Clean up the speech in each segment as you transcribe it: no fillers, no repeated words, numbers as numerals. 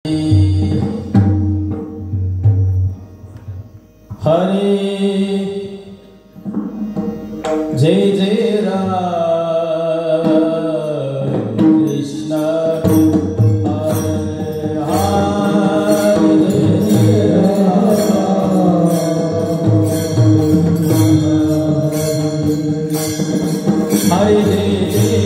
हरे जय जय राम कृष्ण हरे जय जय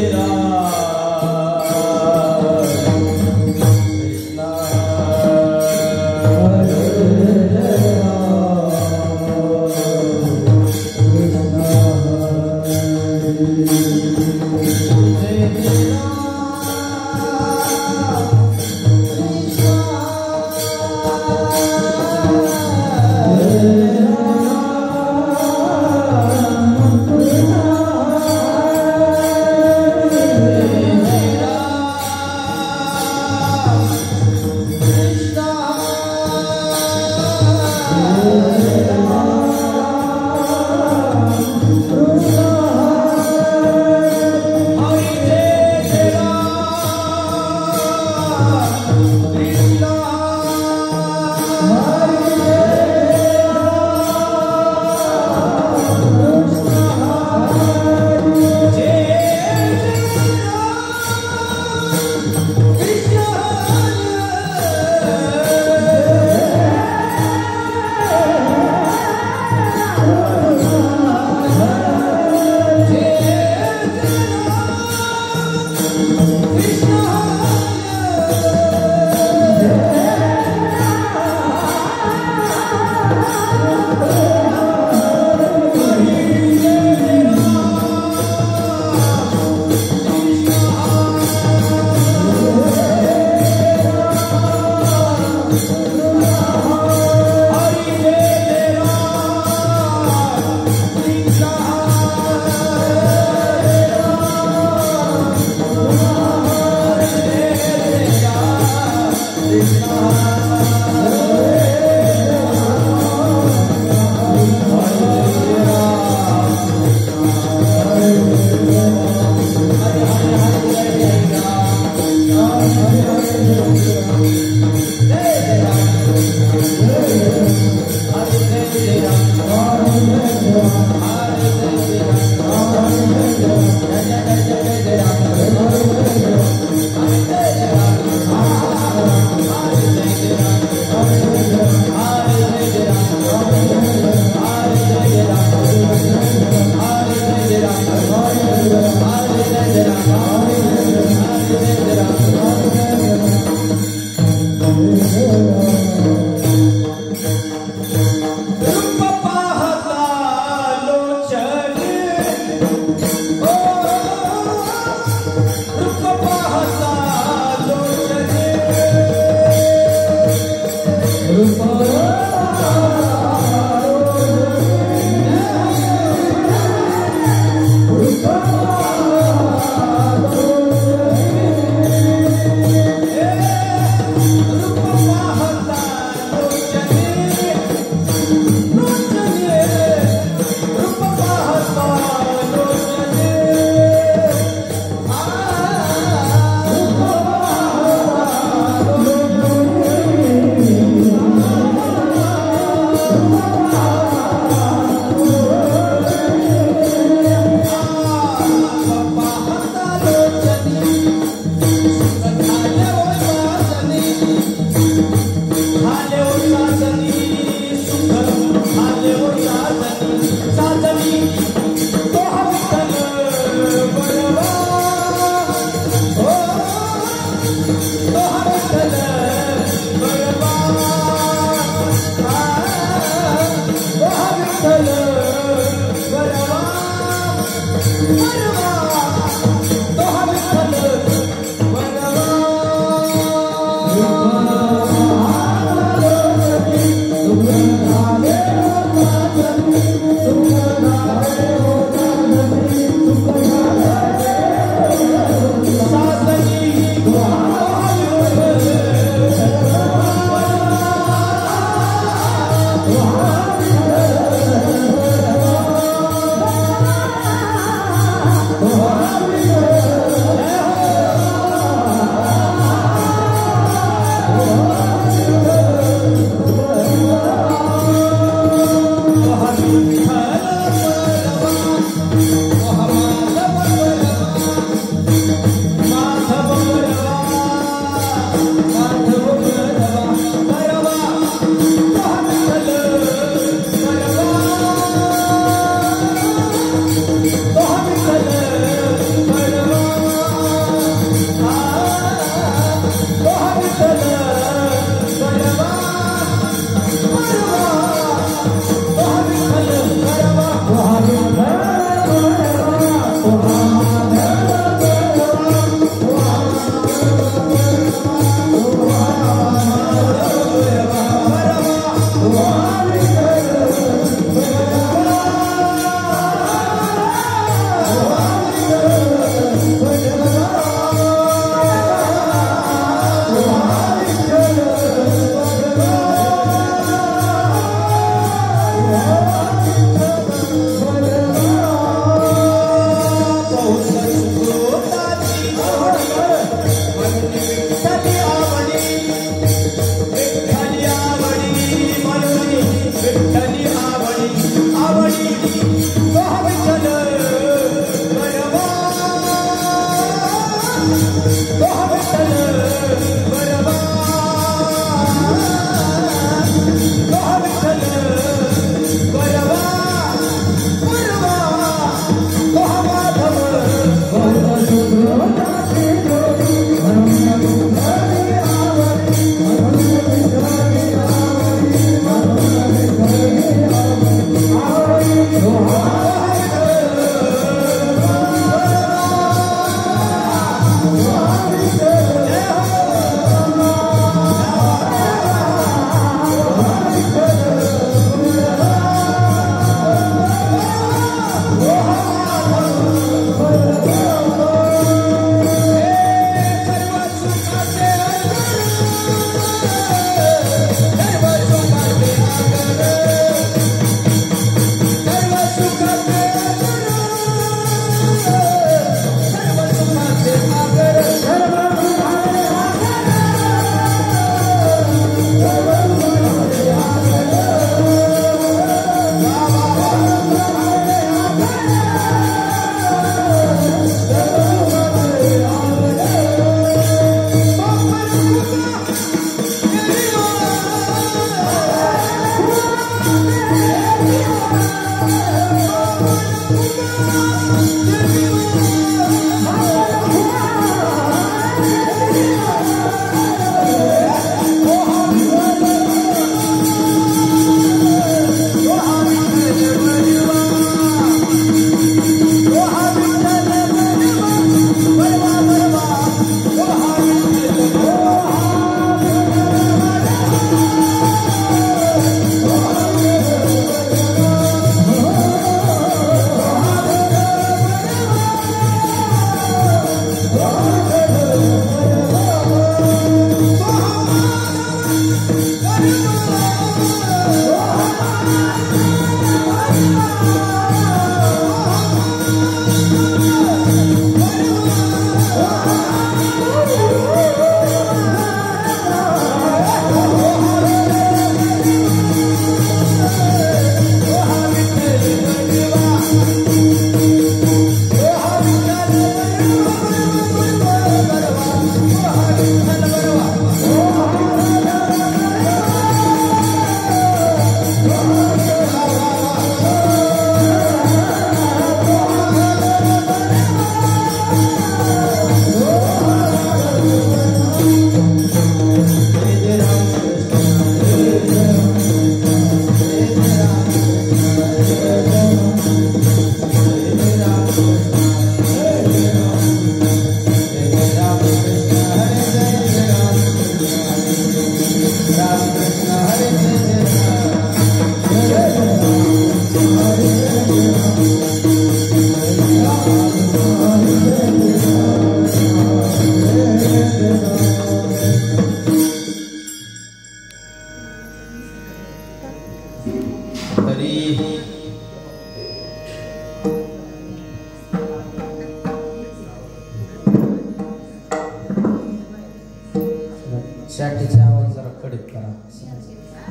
चाटीचा आवाज जरा कडक करा,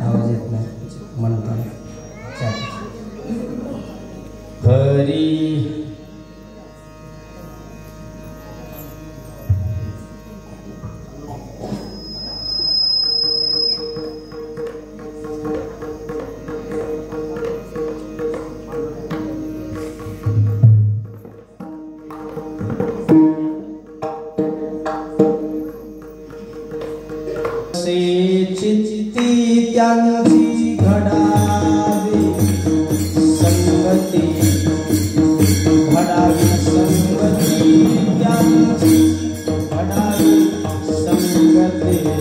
आवाज येत नाही म्हणताना. हरी चित्ती त्यांची घडावी संगती, घडावी संगती त्यांची, घडावी संगती.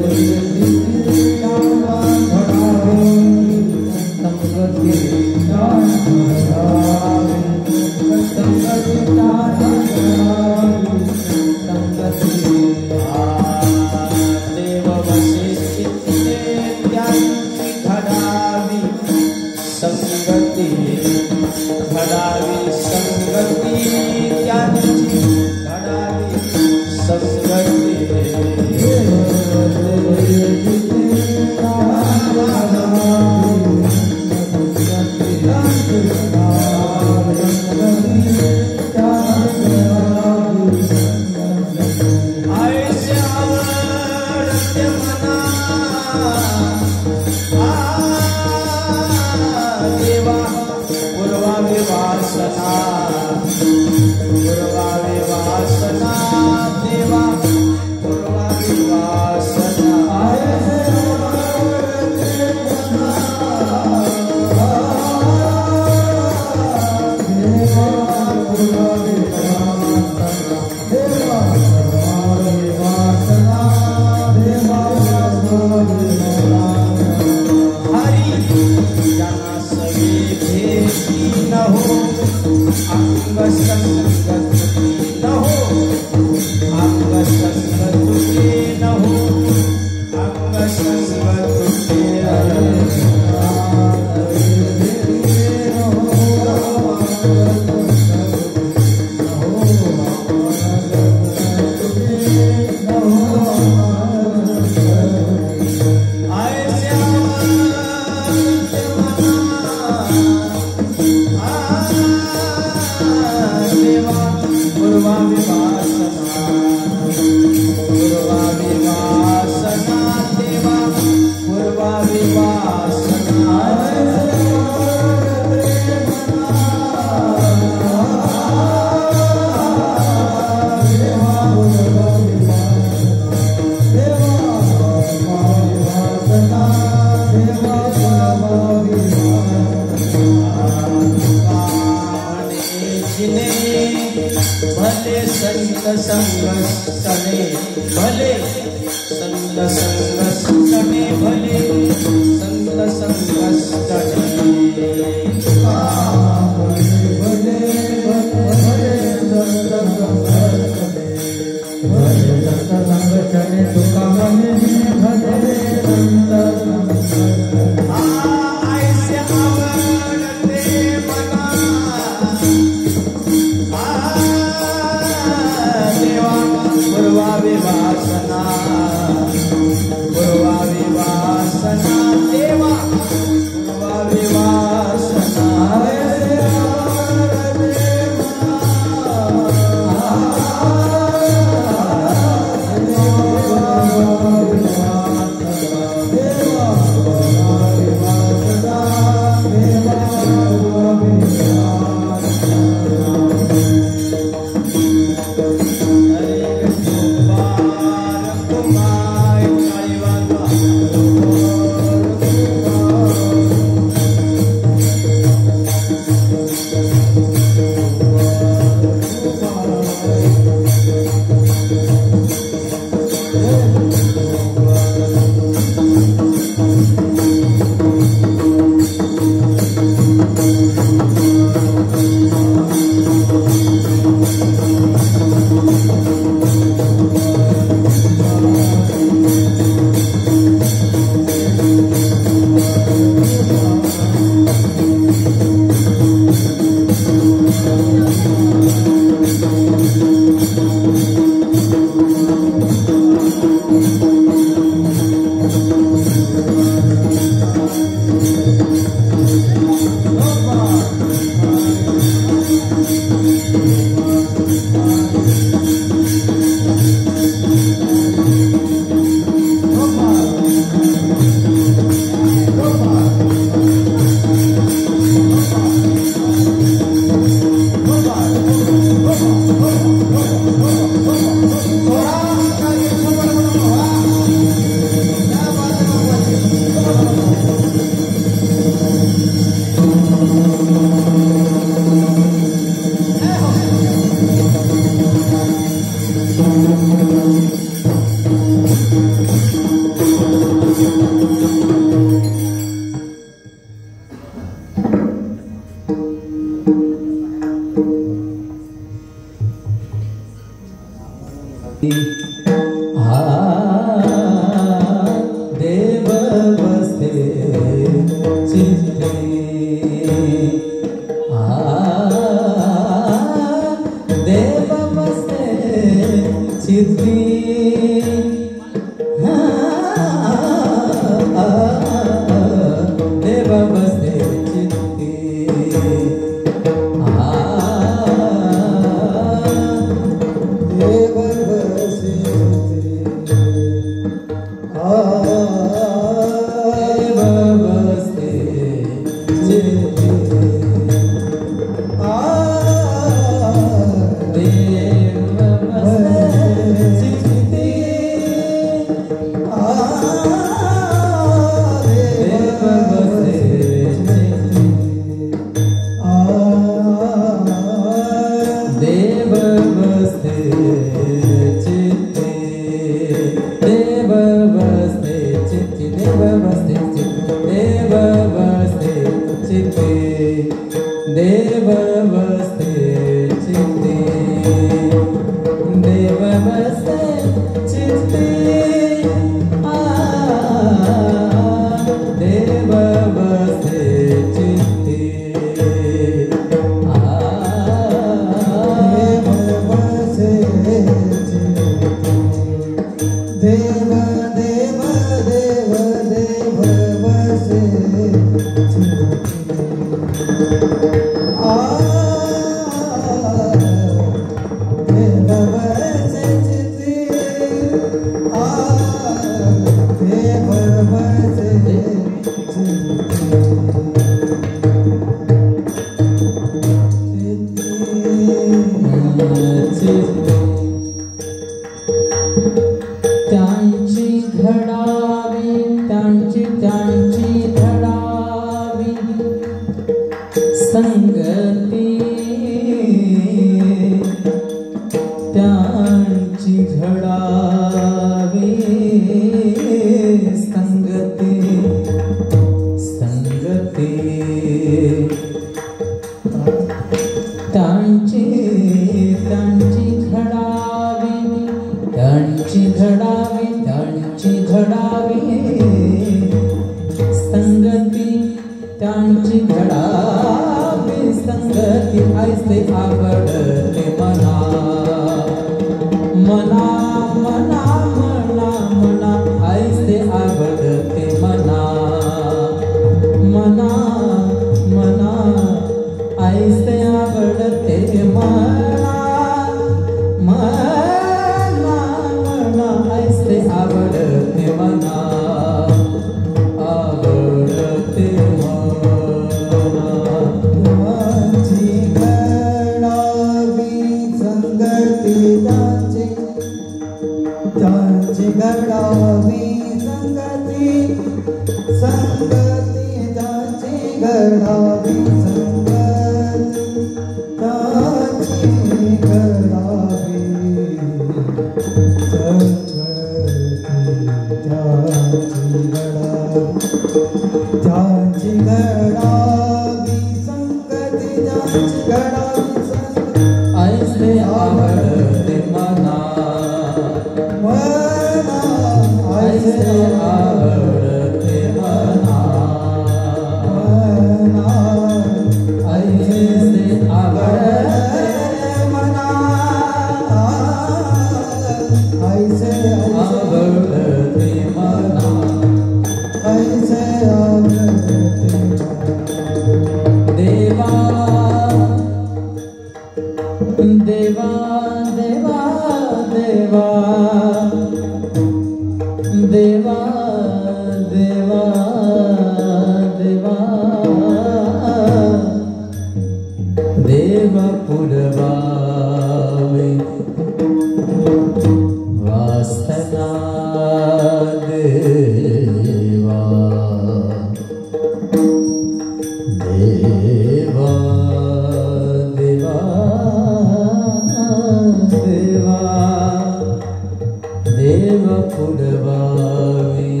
देव पुरवावे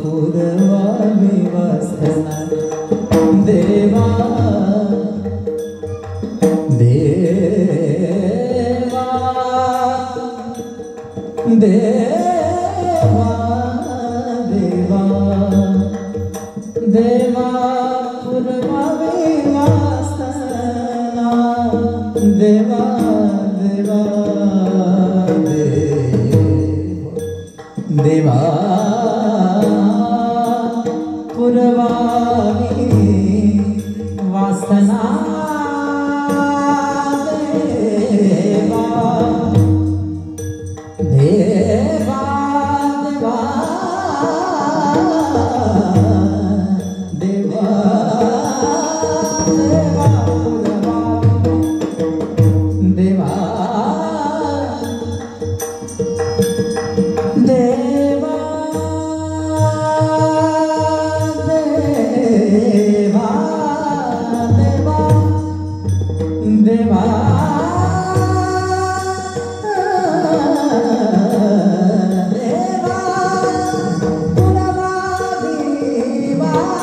पुरवावी वासना देवा देवा देवा देवा देवा पुरवावी वासना देवा देवा देवा पुरवावी वासना देवा देवा देवा देवा देवा देवा देवा पुरवावी वासना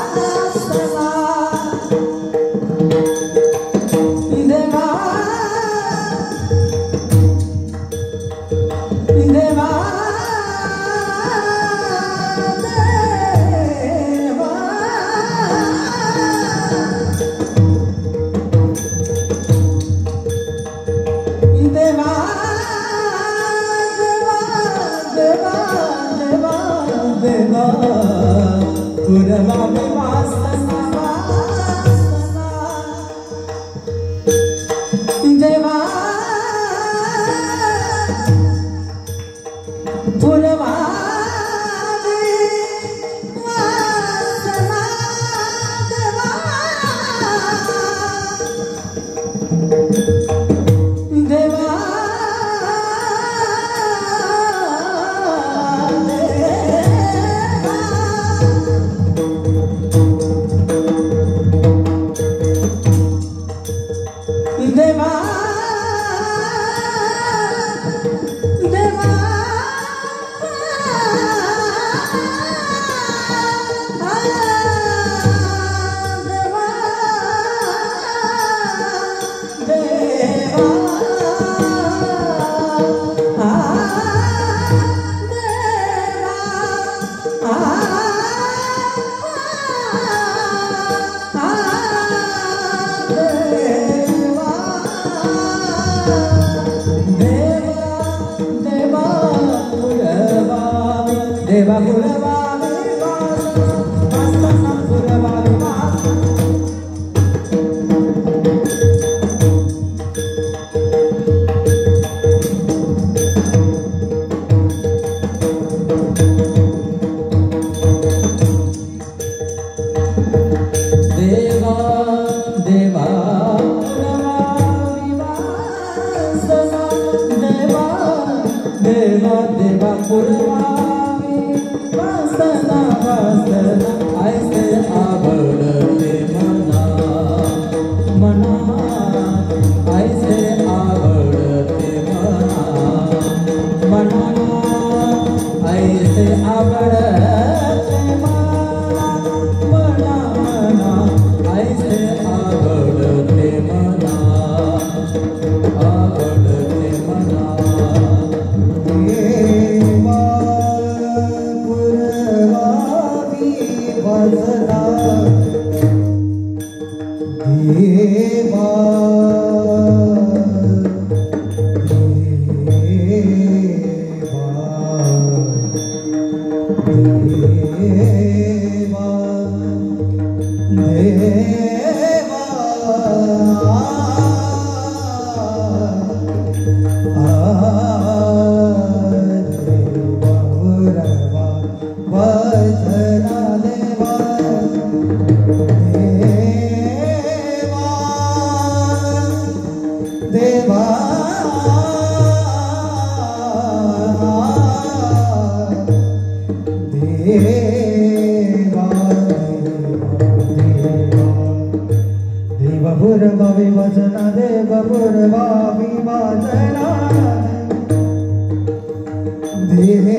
देवा पुरवावी वासना देवा देवा देवा देवा देवा पुरवावी वासना पुरवावी देवा देवा पुरवावी वासना देवा देवा देवा पुरवावी वासना वासना ऐसे आवडते मना मना ऐसे आवडते मना मना ऐसे आवडते मना मना मना ऐसे आवडते मना आवडते मना भुरभावी वचना देव भुरभावी वाचना देवा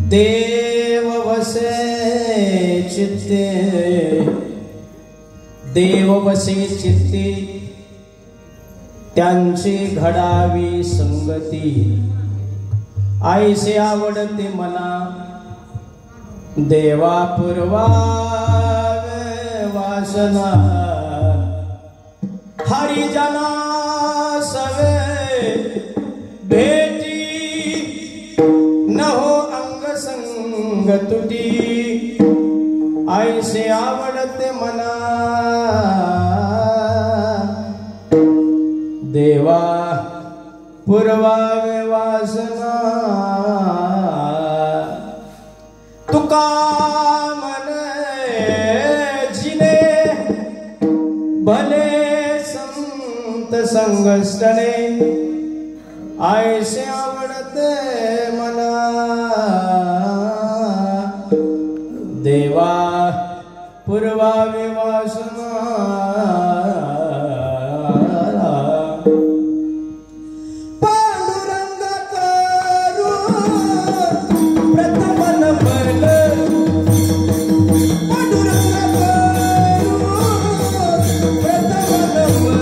देव वसे चित्ते, देव वसे चित्ते त्यांची घडावी संगती, आईसे आवडते मना देवा पूर्वावे वासना, हरिजना सवे भेटी न हो अंग संग तुटी, ऐसे आवडते मना देवा पूर्वावे वासना, तुका संगस्तने ऐसे आवडते मना देवा पूर्वावे वासना पांडुरंग करू प्रथम नंबर पांडुरंग करू प्रथम नंबर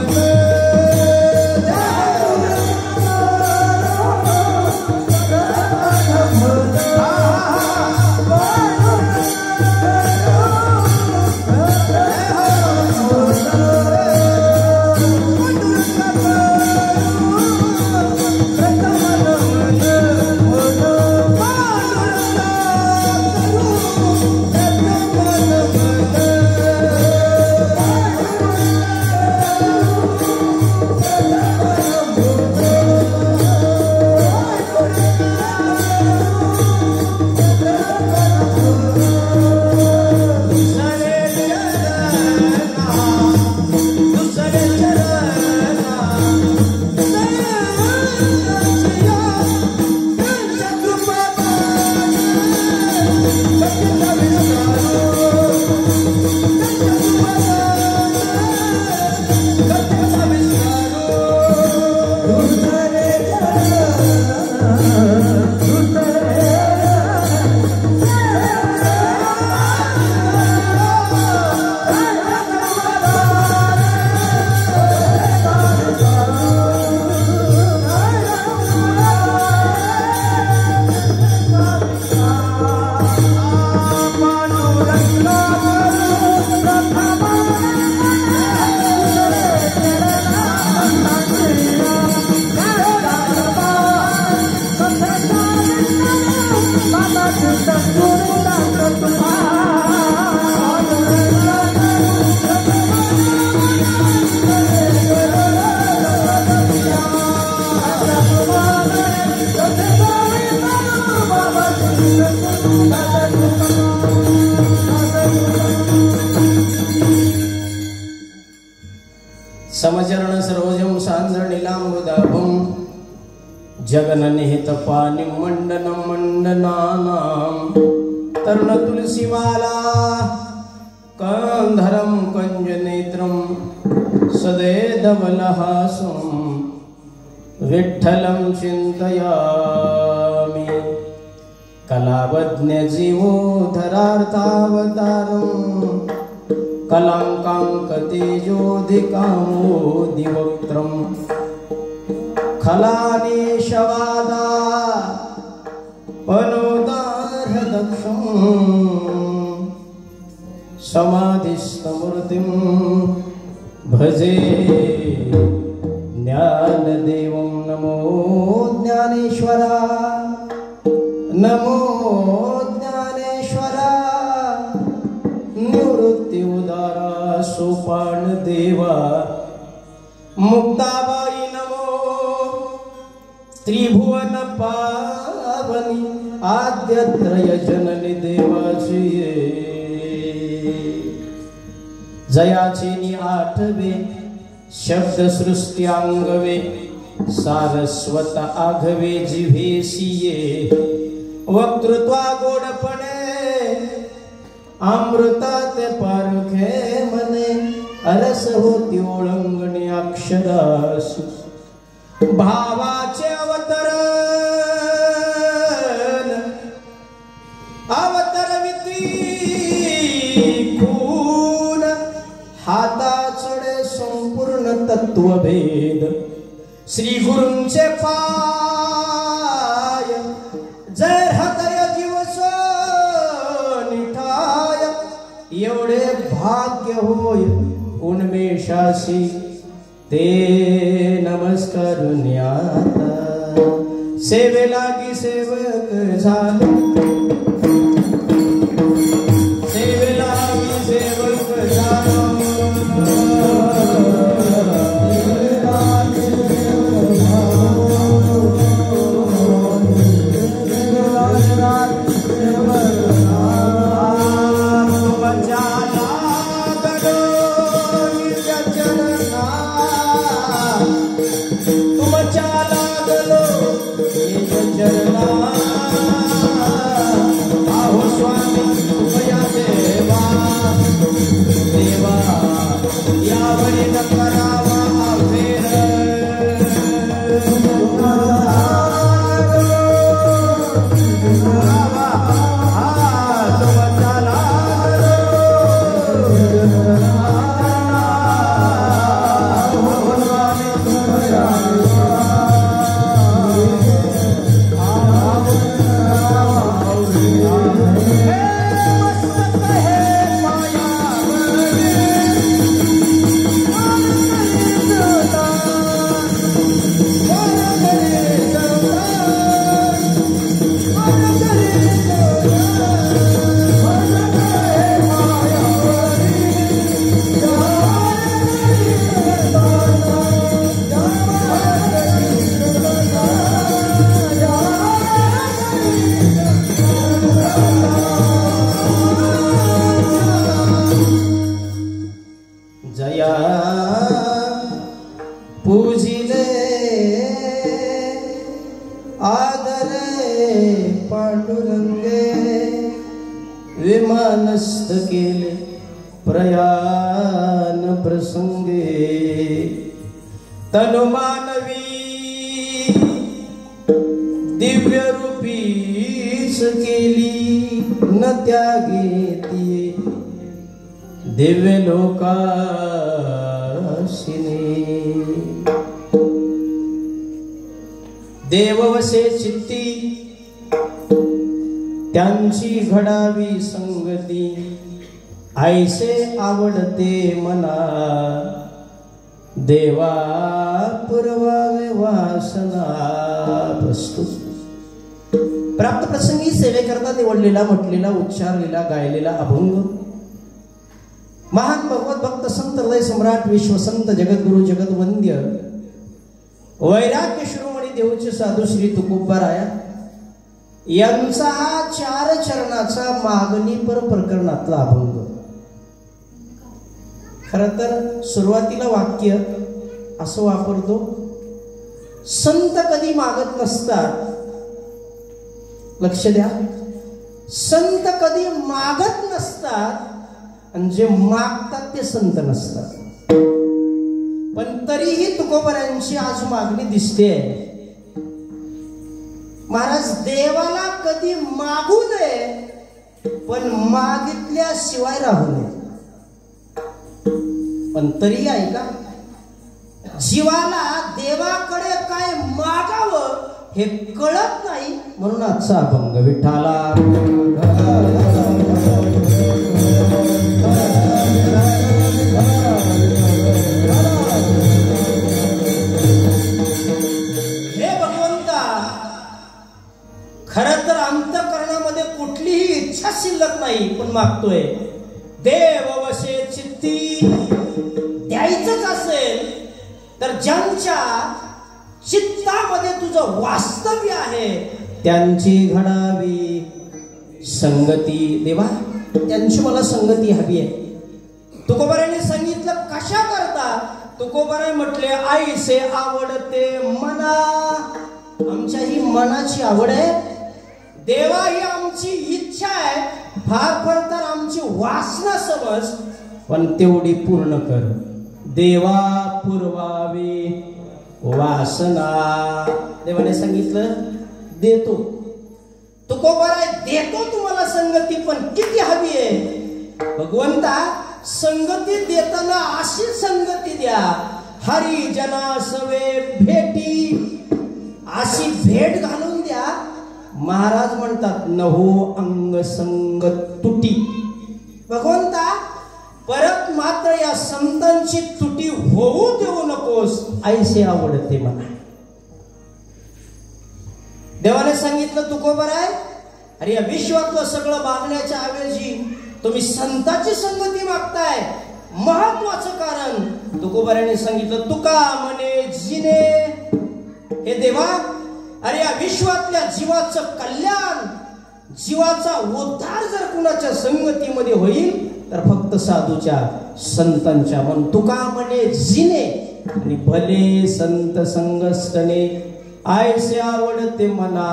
समचरण सरोजम सांद्र नीलांबुदाभम जगननिहित पानि मंडन मंडनानां तरुण तुलसीमाला कंधरम कंजनेत्रम सदैधवलहासं विठ्ठलं चिन्तयामि कलावज्ञ जीवोधरार्थावतारं कलांकांकतेजोधिकामोदिवक्त्रम् खलानेशवादा पनोदारदक्षं समाधिस्थमूर्तिं भजे ज्ञानदेवं नमो ज्ञानेश्वरा नमो ज्ञानेश्वरा निवृत्ति उदारा सोपान देवा मुक्ताबाई नमो त्रिभुवन पावनी आद्यत्रय जननी देवाची जयाचेनी आठवे शब्द सृष्टी अंगवे सारस्वत आघवे जिभेसिये वक्तृत्वा गोडपणे अमृतात पारखे मने अरस होती ओळंगणे अक्षरास भावाचे अवतरविती खून हाताचडे संपूर्ण तत्वभेद श्री गुरूंचे पाय जय हृदय जीवस निठाय एवढे भाग्य होय उन्मेषाशी ते नमस्कार न्याता सेवेला की सेवक झालो सेवेला की सेवक झालो पांडुरंगे विमानस्थ केले प्रयाण प्रसंगे तनु मानवी दिव्य रूपीच केली न त्यागे दिव्य लोकाशिने देव वसे चित्ती त्यांची घडावी संगती ऐसे आवडते मना देवा पुरवावे वासना प्रस्तुत प्राप्त प्रसंगी सेवेकरता निवडलेला म्हटलेला उच्चारलेला गायलेला अभंग महान भगवत भक्त संत हृदय सम्राट विश्वसंत जगद्गुरु जगद्वंद्य वैराग्य शिरोमणी देऊचे साधू श्री तुकोबाराया यांचा हा 4 चरणाचा मागणी पर प्रकरणातला अभंग. खरं तर सुरुवातीला वाक्य असं वापरतो, संत कधी मागत नसतात. लक्ष द्या, संत कधी मागत नसतात आणि जे मागतात ते संत नसतात. पण तरीही तुकोबारायांची आज मागणी दिसते. महाराज देवाला कधी मागू नये पण मागितल्याशिवाय राहू नये. पण तरी ऐका, जीवाला देवाकडे काय मागावं हे कळत नाही म्हणून आजचा अभंग. विठ्ठला हे भगवंता, खरं तर अंतःकरणामध्ये कुठलीही इच्छा शिल्लक नाही पण मागतोय. देव वशे चित्ती द्यायचंच असेल तर ज्यांच्या चित्तामध्ये तुझं वास्तव्य आहे त्यांची घडावी संगती. देवा त्यांची मला संगती हवी आहे. तुकोबाराने सांगितलं कशा करता. तुकोबाराने म्हटले आईसे आवडते मना. आमच्या ही मनाची आवड आहे. देवा ही आमची इच्छा आहे. फार फार तर आमची वासना समज पण तेवढी पूर्ण कर. देवा पुरवावी वासना. देवाने सांगितलं देतो. तुकोबाराय देतो तुम्हाला संगती पण किती हवी आहे. भगवंता संगती देताना अशी संगती द्या हरी जना सवे भेटी. अशी भेट घालून द्या. महाराज म्हणतात नहो अंग संग तुटी. भगवंता परत मात्र या संतांची तुटी होऊ देऊ नकोस. ऐसे आवडते मला. देवाने सांगितलं तुकोबाराय, अरे या विश्वातलं सगळं मागण्याच्या ऐवजी तुम्ही संतांची संगती मागताय. महत्वाचं कारण तुकोबाराने सांगितलं तुका म्हणे जिने. हे देवा, अरे या विश्वातल्या जीवाचं कल्याण, जीवाचा उद्धार जर कुणाच्या संगतीमध्ये होईल तर फक्त साधूच्या संतांच्या. म्हणून तुका म्हणे जिने आणि भले संत संगस्तने. ऐसे आवडते मना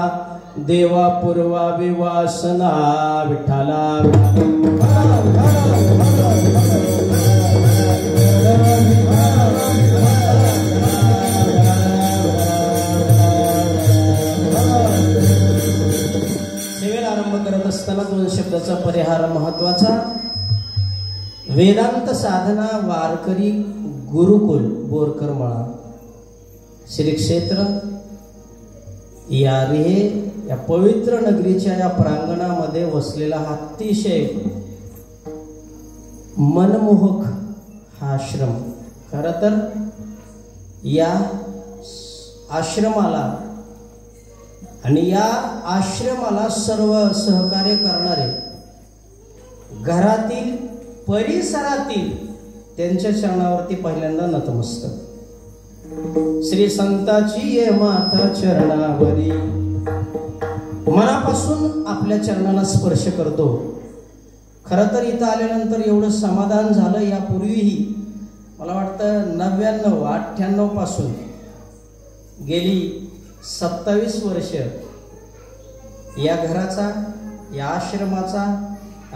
देवा पुरवावी वासना. विठ्ठला सेवेला आरंभ करत असताना 2 शब्दाचा परिहार महत्वाचा. वेदांत साधना वारकरी गुरुकुल बोरकर मळा श्री क्षेत्र यारिहे या पवित्र नगरीच्या या प्रांगणामध्ये वसलेला हा अतिशय मनमोहक हा आश्रम. खरं तर या आश्रमाला आणि या आश्रमाला सर्व सहकार्य करणारे घरातील परिसरातील त्यांच्या चरणावरती पहिल्यांदा नतमस्तक. श्री संताची ये माता चरणावरी मनापासून आपल्या चरणाला स्पर्श करतो. खरं तर इथं आल्यानंतर एवढं समाधान झालं. यापूर्वीही मला वाटतं 99-98 पासून गेली 27 वर्ष या घराचा, या आश्रमाचा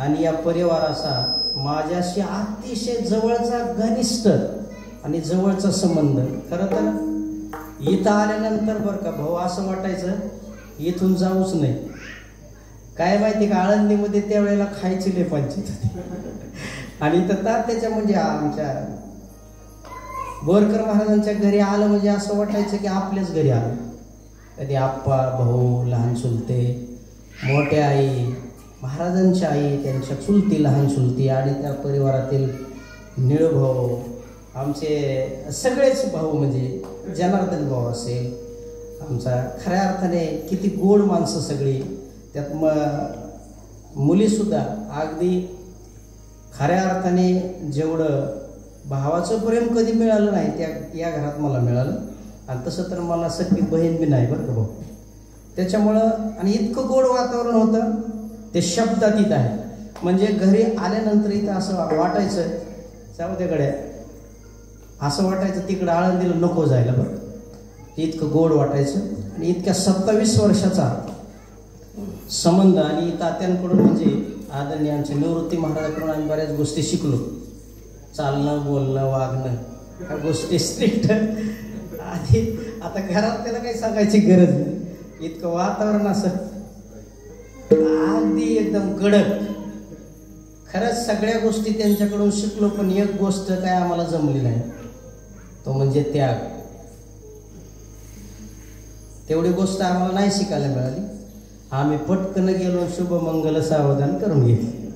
आणि या परिवाराचा माझ्याशी अतिशय जवळचा, घनिष्ठ आणि जवळचा संबंध. खरं तर इथं आल्यानंतर बरं का भाऊ असं वाटायचं इथून जाऊच नाही. काय माहिती का, आळंदीमध्ये त्यावेळेला खायची लय पंचायत होती आणि इथं त्याच्या म्हणजे आमच्या बोरकर महाराजांच्या घरी आलं म्हणजे असं वाटायचं की आपल्याच घरी आलं. कधी आप्पा, भाऊ, लहान चुलते, मोठ्या आई, महाराजांच्या आई, त्यांच्या चुलती, लहान चुलती आणि त्या परिवारातील निळभाऊ, आमचे सगळेच भाऊ म्हणजे जनार्दन भाऊ असेल, आमचा खऱ्या अर्थाने किती गोड माणसं सगळी. त्यात मुलीसुद्धा अगदी खऱ्या अर्थाने जेवढं भावाचं प्रेम कधी मिळालं नाही त्या या घरात मला मिळालं. आणि तसं तर मला सख्खी बहीण बी नाही बरं का भाऊ. त्याच्यामुळं आणि इतकं गोड वातावरण होतं ते शब्दातीत आहे. म्हणजे घरी आल्यानंतर इथं असं वाटायचं जाऊ त्याकडे, असं वाटायचं तिकडं आळंदीला नको जायला बरं, इतकं गोड वाटायचं. आणि इतक्या 27 वर्षाचा संबंध आणि तात्यांकडून म्हणजे आदरणीय आमच्या निवृत्ती महाराजांकडून आम्ही बऱ्याच गोष्टी शिकलो. चालणं, बोलणं, वागणं ह्या गोष्टी स्ट्रिक्ट. आधी आता घरात त्याला काही सांगायची गरज नाही, इतकं वातावरण असं अगदी एकदम कडक. खरंच सगळ्या गोष्टी त्यांच्याकडून शिकलो. पण एक गोष्ट काय आम्हाला जमली नाही, तो म्हणजे त्याग. तेवढी गोष्ट आम्हाला नाही शिकायला मिळाली. आम्ही पटकन गेलो, शुभमंगल सावधान करून घेतली.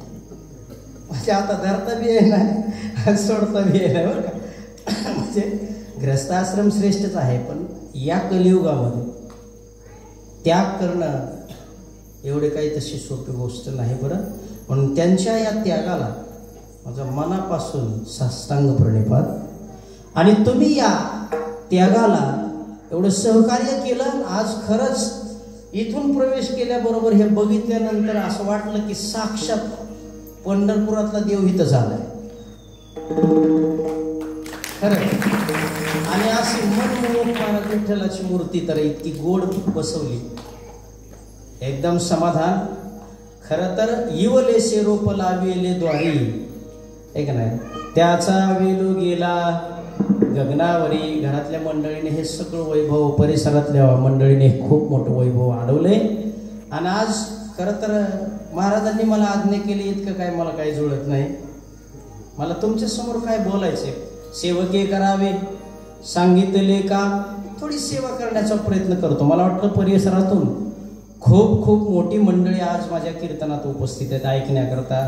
म्हणजे आता धरता बी आहे ना, सोडता बी आहे ना बरं का. म्हणजे ग्रस्ताश्रम श्रेष्ठच आहे, पण या कलियुगामध्ये त्याग करणं एवढे काही तशी सोपी गोष्ट नाही बरं. म्हणून त्यांच्या या त्यागाला माझा मनापासून साष्टांग प्रणिपात. आणि तुम्ही या त्यागाला एवढं सहकार्य केलं. आज खरंच इथून प्रवेश केल्याबरोबर हे बघितल्यानंतर असं वाटलं की साक्षात पंढरपुरातला देव इथं झालाय खरं. आणि अशी मनमोहक महाराज विठ्ठलाची मूर्ती तर इतकी गोड बसवली, एकदम समाधान. खरं तर इवलेसे रोप लाविले द्वारी, आहे का नाही, त्याचा वेलू गेला गगनावरी. घरातल्या मंडळीने हे सगळं वैभव, परिसरातल्या मंडळीने खूप मोठं वैभव अडवले. आणि आज खरं तर महाराजांनी मला आज्ञा केली, इतकं काय मला काही जुळत नाही. मला तुमच्या समोर काय बोलायचे, सेवके करावे सांगितले का, थोडी सेवा करण्याचा प्रयत्न करतो. मला वाटतं परिसरातून खूप खूप मोठी मंडळी आज माझ्या कीर्तनात उपस्थित आहेत ऐकण्याकरता.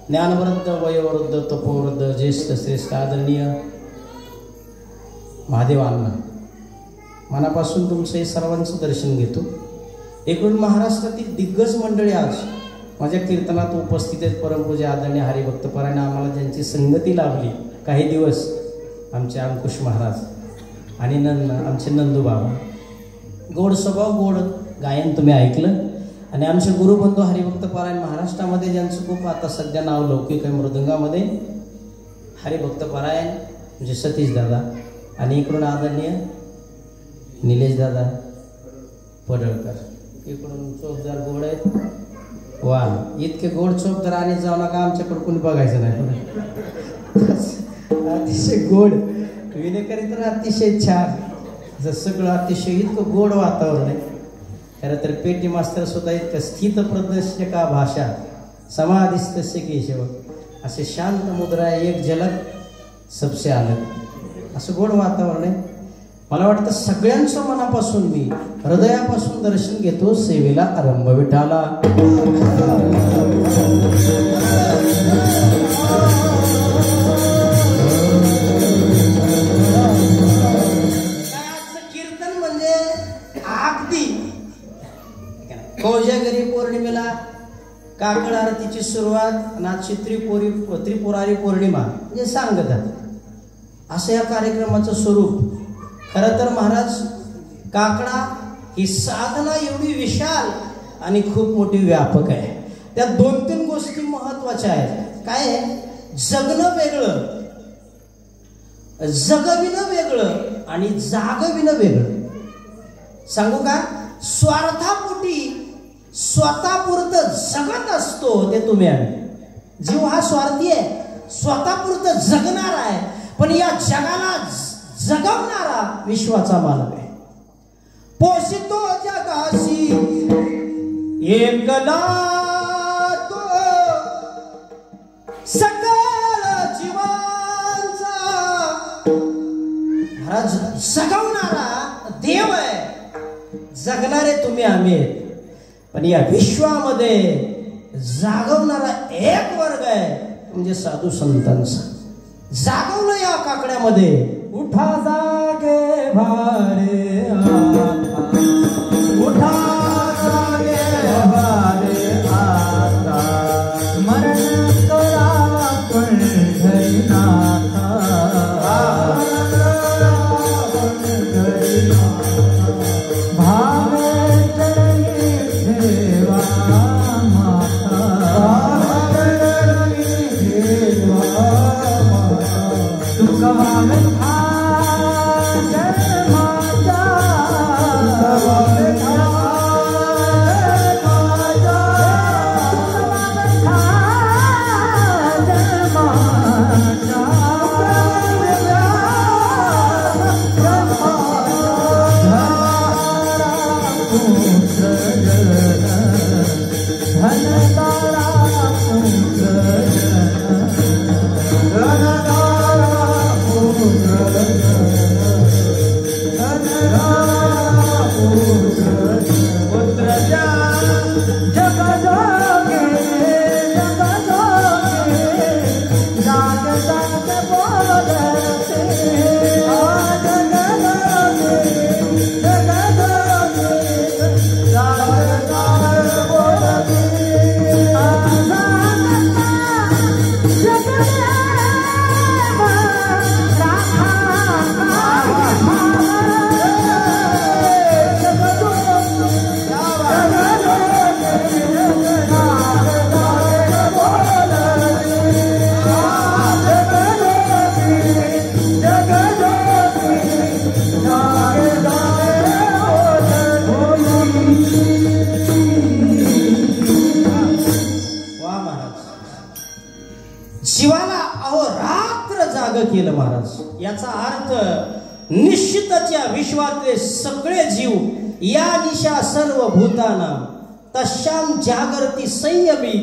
ज्ञानवृद्ध, वयोवृद्ध, तपोवृद्ध, ज्येष्ठ, श्रेष्ठ, आदरणीय महादेवांना मनापासून तुमचं हे सर्वांचं दर्शन घेतो. एकूण महाराष्ट्रातील दिग्गज मंडळी आज माझ्या कीर्तनात उपस्थित आहेत. परमपूज्य आदरणीय हरिभक्त परायण, आम्हाला ज्यांची संगती लाभली काही दिवस, आमचे अंकुश महाराज आणि आमचे नंदू बाबा. गोड स्वभाव, गोड गायन तुम्ही ऐकलं. आणि आमचे गुरुबंधू हरिभक्त परायण महाराष्ट्रामध्ये ज्यांचं खूप आता सध्या नाव लौकिक आहे मृदंगामध्ये, हरिभक्त परायण म्हणजे सतीश दादा. आणि इकडून आदरणीय निलेश दादा पडळकर, इकडून चोपदार गोड आहेत. वा, इतके गोड चोपदार आणि जाऊ नका, आमच्याकडे कोणी बघायचं नाही. अतिशय गोड विनेकरी तर अतिशय छान, जसं सगळं अतिशय इतकं गोड वातावरण आहे. खरं तर पेटी मास्तर सुद्धा इतकं स्थित प्रदर्शक का भाषा समाधिस्तस्य केशव, असे शांत मुद्रा, एक झलक सबसे अलग, असं गोड वातावरण आहे. मला वाटतं सगळ्यांच्या मनापासून मी हृदयापासून दर्शन घेतो. सेवेला आरंभ विठाला. कीर्तन म्हणजे अगदी कोजागरी पौर्णिमेला काकड आरतीची सुरुवात आणि आज त्रिपुरारी पौर्णिमा म्हणजे सांगतात, असं या कार्यक्रमाचं स्वरूप. खरं तर महाराज, काकडा ही साधना एवढी विशाल आणि खूप मोठी व्यापक आहे. त्या 2-3 गोष्टी महत्वाच्या आहेत. काय आहे, जगणं वेगळं, जगविणं वेगळं आणि जागविणं वेगळं. सांगू का, स्वार्थापोटी स्वतःपुरतं जगत असतो ते तुम्ही आम्ही. जीव हा स्वार्थी आहे, स्वतःपुरतं जगणार आहे, पण या जगाला जगवणारा विश्वाचा मालक आहे. पोषितो जगाशी एकला तो सकल जीवांचा. महाराज जगवणारा देव आहे, जगणारे तुम्ही आम्ही आहेत. पण या विश्वामध्ये जागवणारा एक वर्ग आहे, म्हणजे साधू संतांचा. जागवलं या काकड्यामध्ये. उठा जागे भारे आता, उठा जागे भारे आता, मरण करा पंढरीनाथा, भावे चरणी ठेवा माता, भावे चरणी ठेवा तुका भावे जीवाला अहोरात्र जाग केलं महाराज. याचा अर्थ निश्चितच या विश्वातले सगळे जीव या निशा सर्व भूताना तशाम जागरती संयमी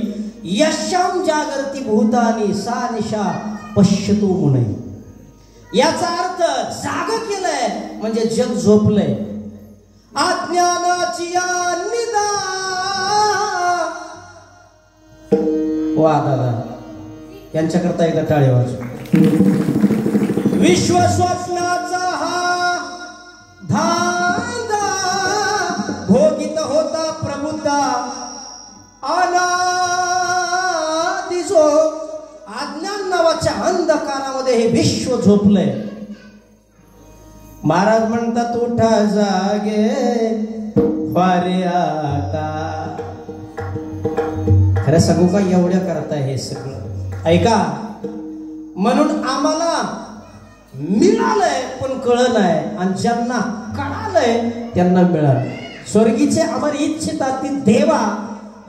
यशाम जागरती भूतानी सा निशा पश्यतो मुने. याचा अर्थ जाग केलंय म्हणजे जग झोपलंय. अज्ञानाची निदा. वा दादा, यांच्याकरता एकदा टाळी वाजवा. विश्व स्वप्नाचा हा धांदा भोगित होता प्रबुद्धा अनादि जो. अज्ञान नावाच्या अंधकारामध्ये हे विश्व झोपलंय. महाराज म्हणतात उठा जागे फारे आता. खरं सांगू का, एवढ्या करता हे सगळं ऐका. म्हणून आम्हाला मिळालंय पण कळलं नाही, आणि ज्यांना कळालंय त्यांना मिळालं. स्वर्गीचे अमर इच्छितातील देवा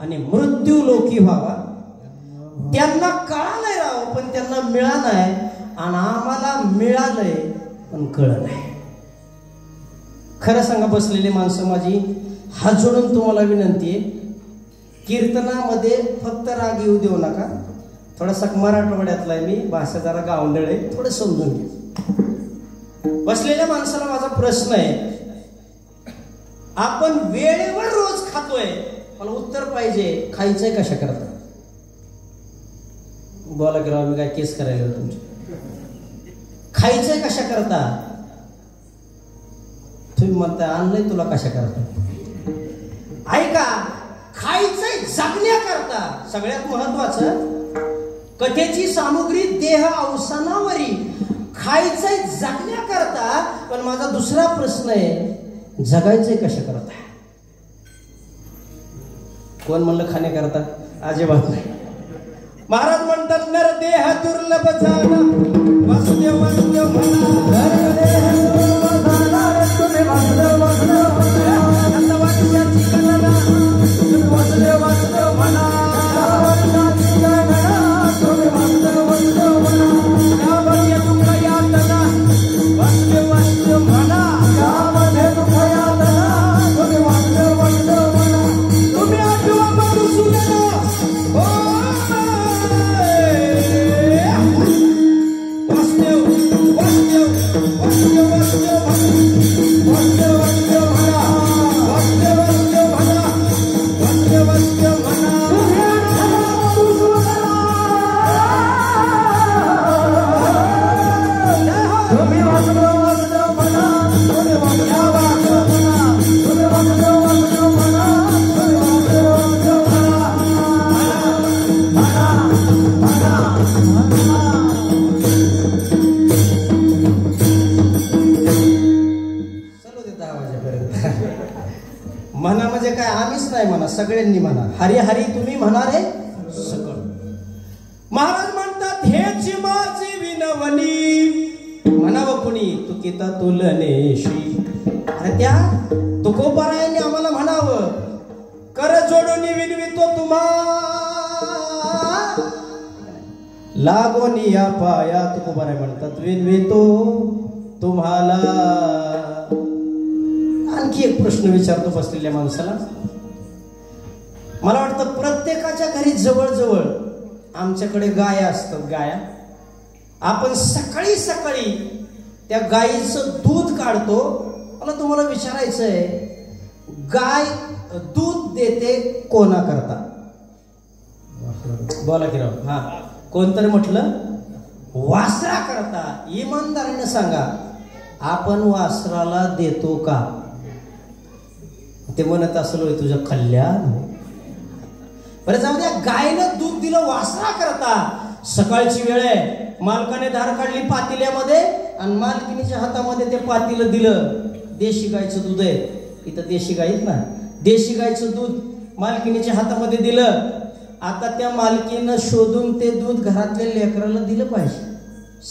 आणि मृत्यू लोकी व्हावा. त्यांना कळालंय राव पण त्यांना मिळालं नाही, आणि आम्हाला मिळालंय पण कळलं नाही. खरं सांगा बसलेले माणसं माझी, हात जोडून तुम्हाला विनंती आहे, कीर्तनामध्ये फक्त राग येऊ देऊ नका. थोडासा मराठवाड्यातला आहे मी, भाषा जरा गावंढळ आहे, थोडं समजून घे. बसलेल्या माणसाला माझा प्रश्न आहे, आपण वेळेवर रोज खातोय, मला उत्तर पाहिजे, खायचंय कशा करता? बोला की राव, मी काय केस करायला तुमची. खायचंय कशा करता? तुम्ही म्हणता आणलंय तुला कशा करता. ऐका, खायचंय जगण्याकरता. सगळ्यात महत्वाचं, कथेची सामुग्री देह अवसानावरी. खायचंय जगण्याकरता, पण माझा दुसरा प्रश्न आहे, जगायचंय कशा करता? कोण म्हणलं खाण्याकरता? अजिबात नाही. महाराज म्हणतात नर देह दुर्लभ झाला, वासुदेव वासुदेव म्हणा. नर देह दुर्लभ झाला, वासुदेव वासुदेव म्हणा. म्हणा म्हणजे काय आम्हीच नाही म्हणा, सगळ्यांनी म्हणा. हरी हरी तुम्ही म्हणारे सगळं. महाराज म्हणतात हेची माझी विनवणी म्हणावं कुणी तुकिता तुलनेशी. अरे त्या तुकोबारायांनी आम्हाला म्हणावं कर जोडून विनवितो तुम्हा लागोनी या पाया. तुकोबाराय म्हणतात विनवितो तुम्हाला. आणखी एक प्रश्न विचारतो बसलेल्या माणसाला. मला वाटतं प्रत्येकाच्या घरी जवळजवळ आमच्याकडे गाया असतात. गाया आपण सकाळी सकाळी त्या गायीचं दूध काढतो. मला तुम्हाला विचारायचं आहे गाय दूध देते कोणा करता? बोला की राव. हा कोणतरी म्हटलं वासरा करता. इमानदारीने सांगा आपण वासराला देतो का? ते म्हणत असलं होय तुझं कल्याण. बरं जाऊ द्या. गायनं दूध दिलं वासरा करता. सकाळची वेळ आहे, मालकाने धार काढली पातिल्यामध्ये आणि मालकिनीच्या हातामध्ये ते पातिलं दिलं. देशी गायचं दूध आहे, इथं देशी गाय ना, देशी गायचं दूध मालकिनीच्या हातामध्ये दिलं. आता त्या मालकीनं शोधून ते दूध घरातल्या लेकराला दिलं पाहिजे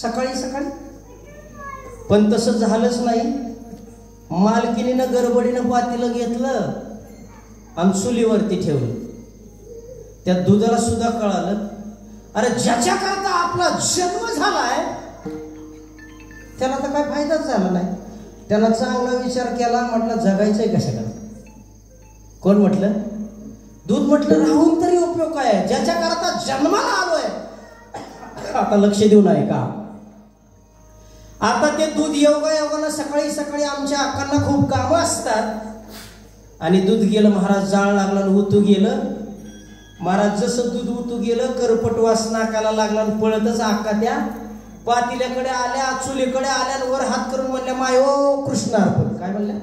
सकाळी सकाळी. पण तसं झालंच नाही. मालकिनीनं गडबडीनं पातीलं घेतलं आणि चुलीवरती ठेवलं. त्या दुधाला सुद्धा कळालं अरे ज्याच्या करता आपला जन्म झालाय त्याला तर काय फायदाच झाला नाही. त्याला चांगला विचार केला, म्हटलं जगायचंय कशाला. कोण म्हटलं? दूध. म्हटलं राहून तरी उपयोग काय, ज्याच्या करता जन्माला आलोय आता लक्ष देऊ नये का? आता ते दूध योगायोगानं सकाळी सकाळी आमच्या अक्कांना खूप कामं असतात आणि दूध गेलं. महाराज जाळ लागला आणि उतू गेलं. महाराज जसं दूध उतू गेलं करपट वास नाकाला लागला आणि पळतच अक्का त्या पातिल्याकडे आल्या, चुलीकडे आल्या, वर हात करून म्हणल्या मायो कृष्णार्पण. काय म्हणल्या?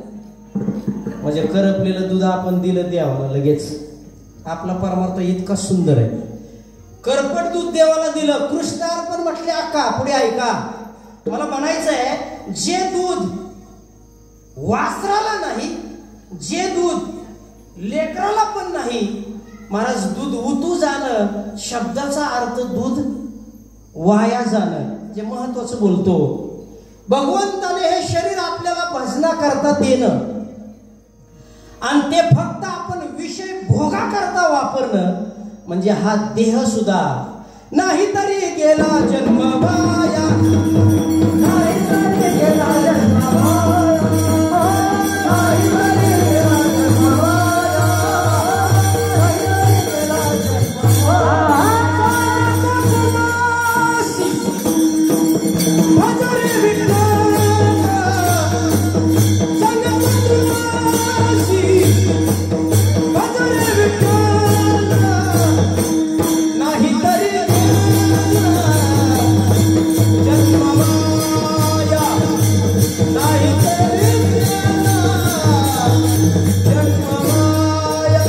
म्हणजे करपलेलं दूध आपण दिलं देवाला लगेच. आपला परमार्थ इतका सुंदर आहे. करपट दूध देवाला दिलं, कृष्णार्पण म्हटले. अक्का पुढे ऐका, मला म्हणायचं आहे जे दूध वासराला नाही, जे दूध लेकराला पण नाही, महाराज दूध उतू जाणं शब्दाचा अर्थ दूध वाया जाणं जे महत्वाचं बोलतो. भगवंताने हे शरीर आपल्याला भजना करता देणं आणि ते फक्त आपण विषय भोगा करता वापरणं म्हणजे हा देह सुद्धा. नाही तरी गेला जन्म वाया, नाही तरी गेला जन्म वाया, नाही तरी गेला जन्म वाया, नाही तरी गेला जन्म वाया. भजरे विठ्ठल संगमधुराशी, भजरे विठ्ठल नाही तरी जन्म माया, नाही तरी जन्म माया.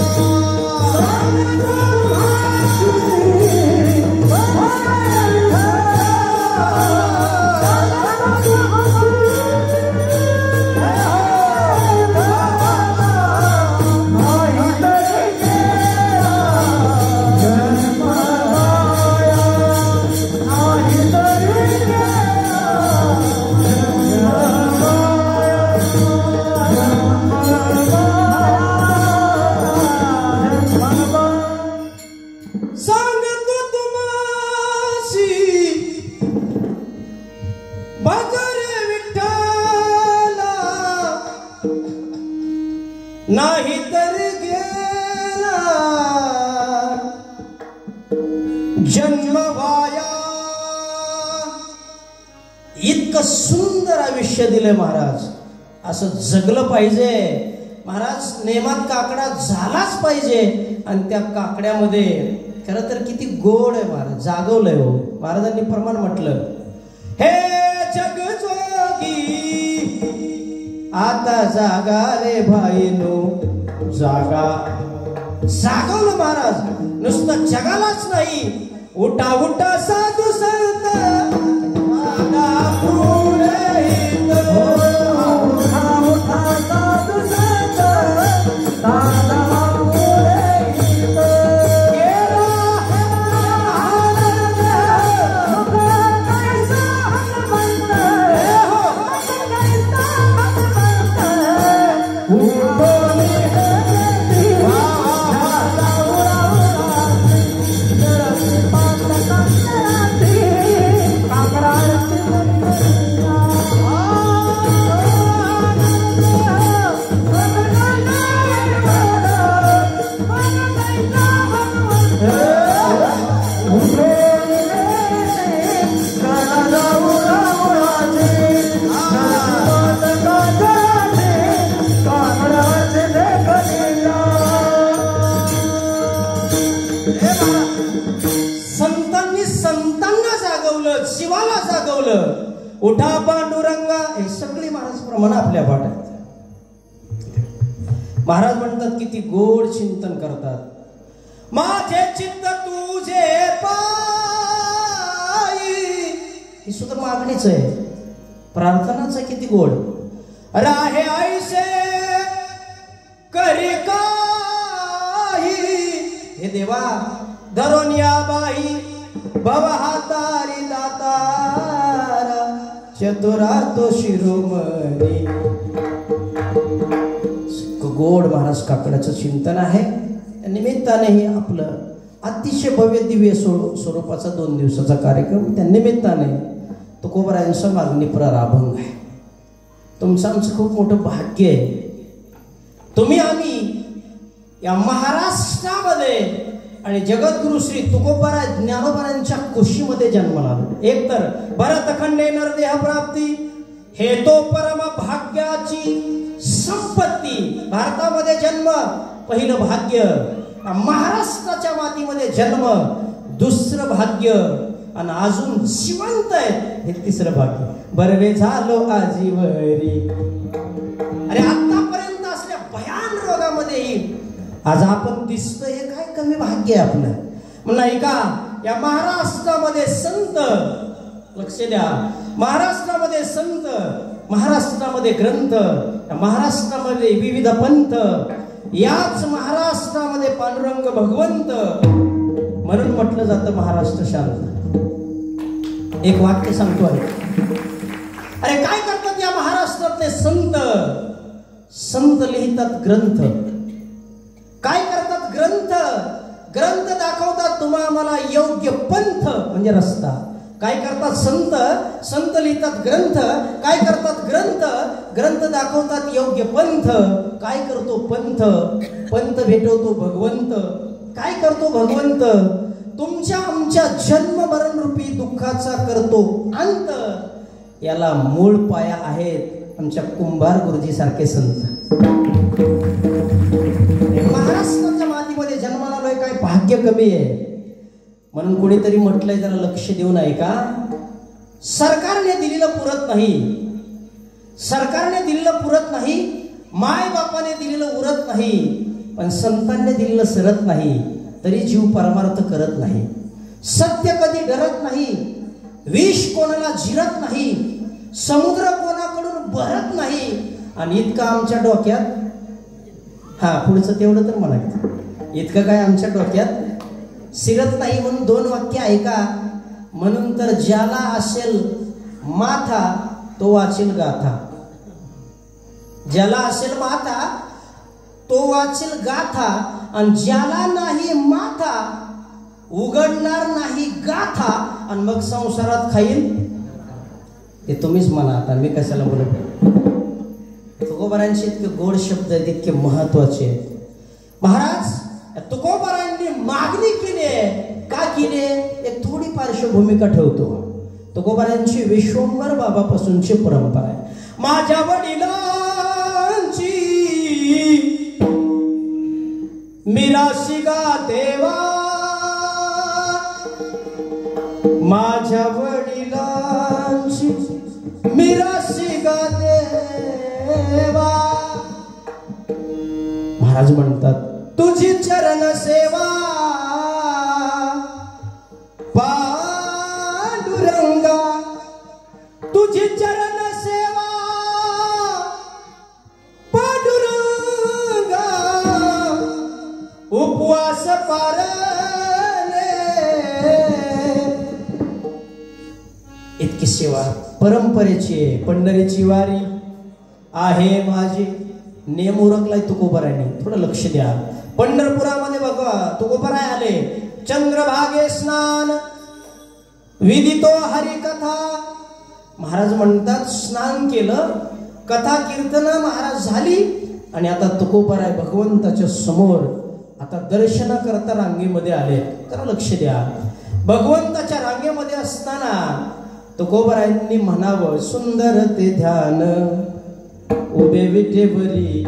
Son जन्म वाया. इतकं सुंदर आयुष्य दिले महाराज. असं जगलं पाहिजे महाराज. नेमात काकडा झालाच पाहिजे. आणि त्या काकड्यामध्ये खरं तर किती गोड आहे महाराज. जागवलंय हो महाराजांनी प्रमाण म्हटलं, हे जग जोगी आता जागा रे भाईनो जागा. जागवलं महाराज. नुसतं जगालाच नाही, उठा उठा साधू संत मागा पुढे उठा उठा साधू संत मागा पुढे. शिवाला जागवलं. उठा पांडुरंगा. हे सगळी महाराज प्रमाण आपल्या पाठात. महाराज म्हणतात किती गोड चिंतन करतात. माझे चित्त तुझे पायी. ही सुद्धा मागणीच आहे, प्रार्थनाच आहे. किती गोड. राहे ऐसे करी काही. हे देवा धरून या बाई भव हातारी दातारा चतुरा तो शिरोमणी. गोड महाराज काकड्याचं चिंतन आहे. निमित्ताने आपलं अतिशय भव्य दिव्य स्वरूपाचा 2 दिवसाचा कार्यक्रम. त्या निमित्ताने तुकोबरायांचा मागणी प्रारंभ आहे. तुमचं आमचं खूप मोठं भाग्य आहे. तुम्ही आम्ही या महाराष्ट्रामध्ये आणि जगद्गुरु श्री तुकोबरा ज्ञानोबरांच्या कुशीमध्ये जन्माला आलो. एक तर भरतखंडे नरदेह प्राप्ती हे तो परम भाग्याची संपत्ती. भारतामध्ये जन्म पहिलं भाग्य, महाराष्ट्राच्या मातीमध्ये जन्म दुसरं भाग्य, आणि अजून जिवंत आहे हे तिसरं भाग्य. बरवे झालो आजीवरी. अरे आतापर्यंत असल्या भयान रोगामध्येही आज आपण दिसतोय. हे काय कमी भाग्य आहे आपलं नाही का? या महाराष्ट्रामध्ये संत, लक्ष द्या, महाराष्ट्रामध्ये संत, महाराष्ट्रामध्ये ग्रंथ, महाराष्ट्रामध्ये विविध पंथ, याच महाराष्ट्रामध्ये पांडुरंग भगवंत. म्हणून म्हटलं जातं महाराष्ट्र शांत. एक वाक्य सांगतो आहे. अरे काय करतात या महाराष्ट्रातले संत? संत लिहितात ग्रंथ. काय करतात? ग्रंथ. ग्रंथ दाखवतात तुम्हा मला योग्य पंथ म्हणजे रस्ता. काय करतात संत? संत लिहितात ग्रंथ. काय करतात? ग्रंथ. ग्रंथ दाखवतात योग्य पंथ. काय करतो पंथ? पंथ भेटवतो भगवंत. काय करतो भगवंत? तुमच्या आमच्या जन्म मरण रूपी दुःखाचा करतो अंत. याला मूळ पाया आहेत आमच्या कुंभार गुरुजी सारखे संत. महाराष्ट्राच्या मातीमध्ये जन्माला आलोय, काय भाग्य कमी आहे. म्हणून कोणीतरी म्हटलंय जरा लक्ष देऊन ऐका. सरकारने दिलेलं पुरत नाही. सरकारने दिलेलं पुरत नाही. माय बापाने दिलेलं उरत नाही. पण संतांनी दिलेलं सरत नाही. तरी जीव परमार्थ करत नाही. सत्य कधी डरत नाही. विष कोणाला जिरत नाही. समुद्र कोणाकडून भरत नाही. आणि इतकं आमच्या डोक्यात, हा पुढचं तेवढं तर म्हणायचं, इतकं काय आमच्या डोक्यात शिरत नाही. म्हणून 2 वाक्य ऐका. म्हणून तर ज्याला असेल माथा तो वाचेल गाथा. ज्याला असेल माथा तो वाचेल गाथा. आणि ज्याला नाही माथा उघडणार नाही गाथा. आणि मग संसारात खाईल ते तुम्हीच म्हणा. आता मी कशाला बोलत. तुकोबारांचे इतके गोड शब्द आहेत, इतके महत्वाचे आहेत. महाराज तुकोबारांनी मागणी केली आहे. का केली? पार्श्वभूमिका ठेवतो. तुकोबारायांची विश्वंभर बाबापासूनची परंपरा आहे. माझ्या वडिलांची मिराशी गा देवा, माझ्या वडिलांची मिराशी गा देवा. महाराज म्हणतात तुझी चरण सेवा पांडुरंगा, तुझी चरण सेवा पांडुरंगा, उपवास पारले. इतकी सेवा परंपरेची आहे. पंढरीची वारी आहे माझी. नेम उरकलाय तुकोबारायांनी, थोडं लक्ष द्या. पंढरपुरामध्ये बघा तुकोबाराय आले. चंद्रभागे स्नान विदितो हरिकथा. महाराज म्हणतात स्नान केलं, कथा कीर्तन महाराज झाली आणि आता तुकोबाराय भगवंताच्या समोर आता दर्शन करता रांगेमध्ये आले. तर लक्ष द्या. भगवंताच्या रांगेमध्ये असताना तुकोबारायांनी म्हणावं सुंदर ते ध्यान उभे विठेवरी,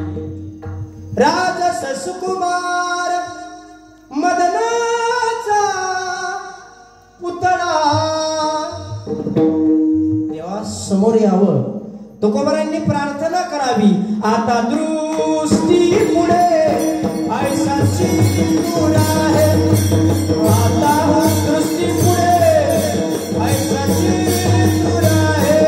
राजस सुकुमार मदनाचा पुतळा. देवा समोर यावं. तुकोबारायांनी प्रार्थना करावी. आता दृष्टी पुढे ऐसाची दूर आहे, आता दृष्टी पुढे ऐसाची दूर आहे.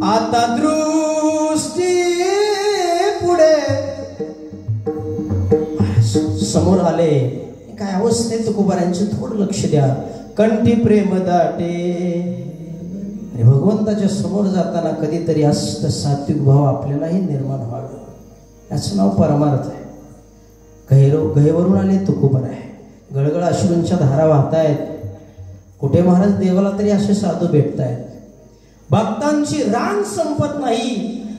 आता दृष्टी पुढे समोर आले. काय अवस्था आहे तुकोबारायांची, थोडं लक्ष द्या. कंठी प्रेम दाटे. भगवंताच्या समोर जाताना कधीतरी असं सात्विक भाव आपल्यालाही निर्माण व्हावं. याचं नाव परमार्थ आहे. गहेवरून आले तुकोबाराय. गळगळ अश्रूंच्या धारा वाहतायत. कुठे महाराज देवाला तरी असे साधू भेटतायत. भक्तांची रांग संपत नाही,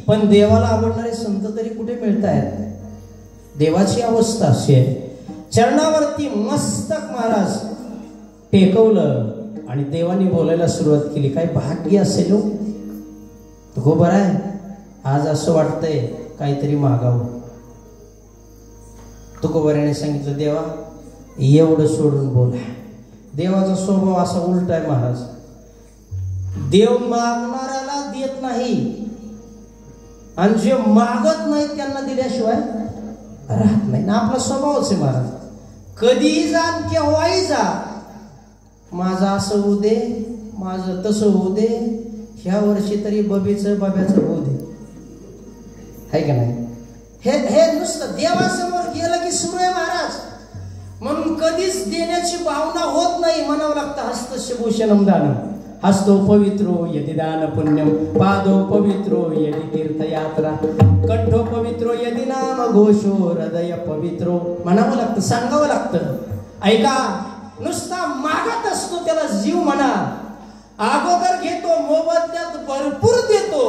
पण देवाला आवडणारे संत तरी कुठे मिळतायत. देवाची अवस्था अशी आहे. चरणावरती मस्तक महाराज टेकवलं आणि देवानी बोलायला सुरुवात केली. काय भाग्य असेल हो. तुकोबाराय आज असं वाटतंय काहीतरी मागावं. तुकोबारायाने सांगितलं देवा एवढं सोडून बोला. देवाचा स्वभाव असा उलट आहे महाराज. देव मागणाऱ्याला देत नाही आणि जे मागत नाही त्यांना दिल्याशिवाय राहत नाही. ना आपला स्वभावच आहे महाराज. कधीही जा केव्हाही जा, माझं असं होऊ दे, माझं तसं होऊ दे, ह्या वर्षी तरी बाब्याचं होऊ दे. आहे का नाही. हे नुसतं देवासमोर गेलं की सुरू आहे महाराज. म्हणून कधीच देण्याची भावना होत नाही. म्हणावं लागतं हस्तस्य भूषणम दानम. हस्तो पवित्रो यदि दान पुण्यम, पादो पवित्रो यदि तीर्थयात्रा, कंठो पवित्रो यदि नाम घोषो, हृदय पवित्रो. म्हणावं लागतं, सांगावं लागतं. ऐका, नुसता मागत असतो त्याला जीव म्हणा. अगोदर घेतो, मोबदल्यात भरपूर देतो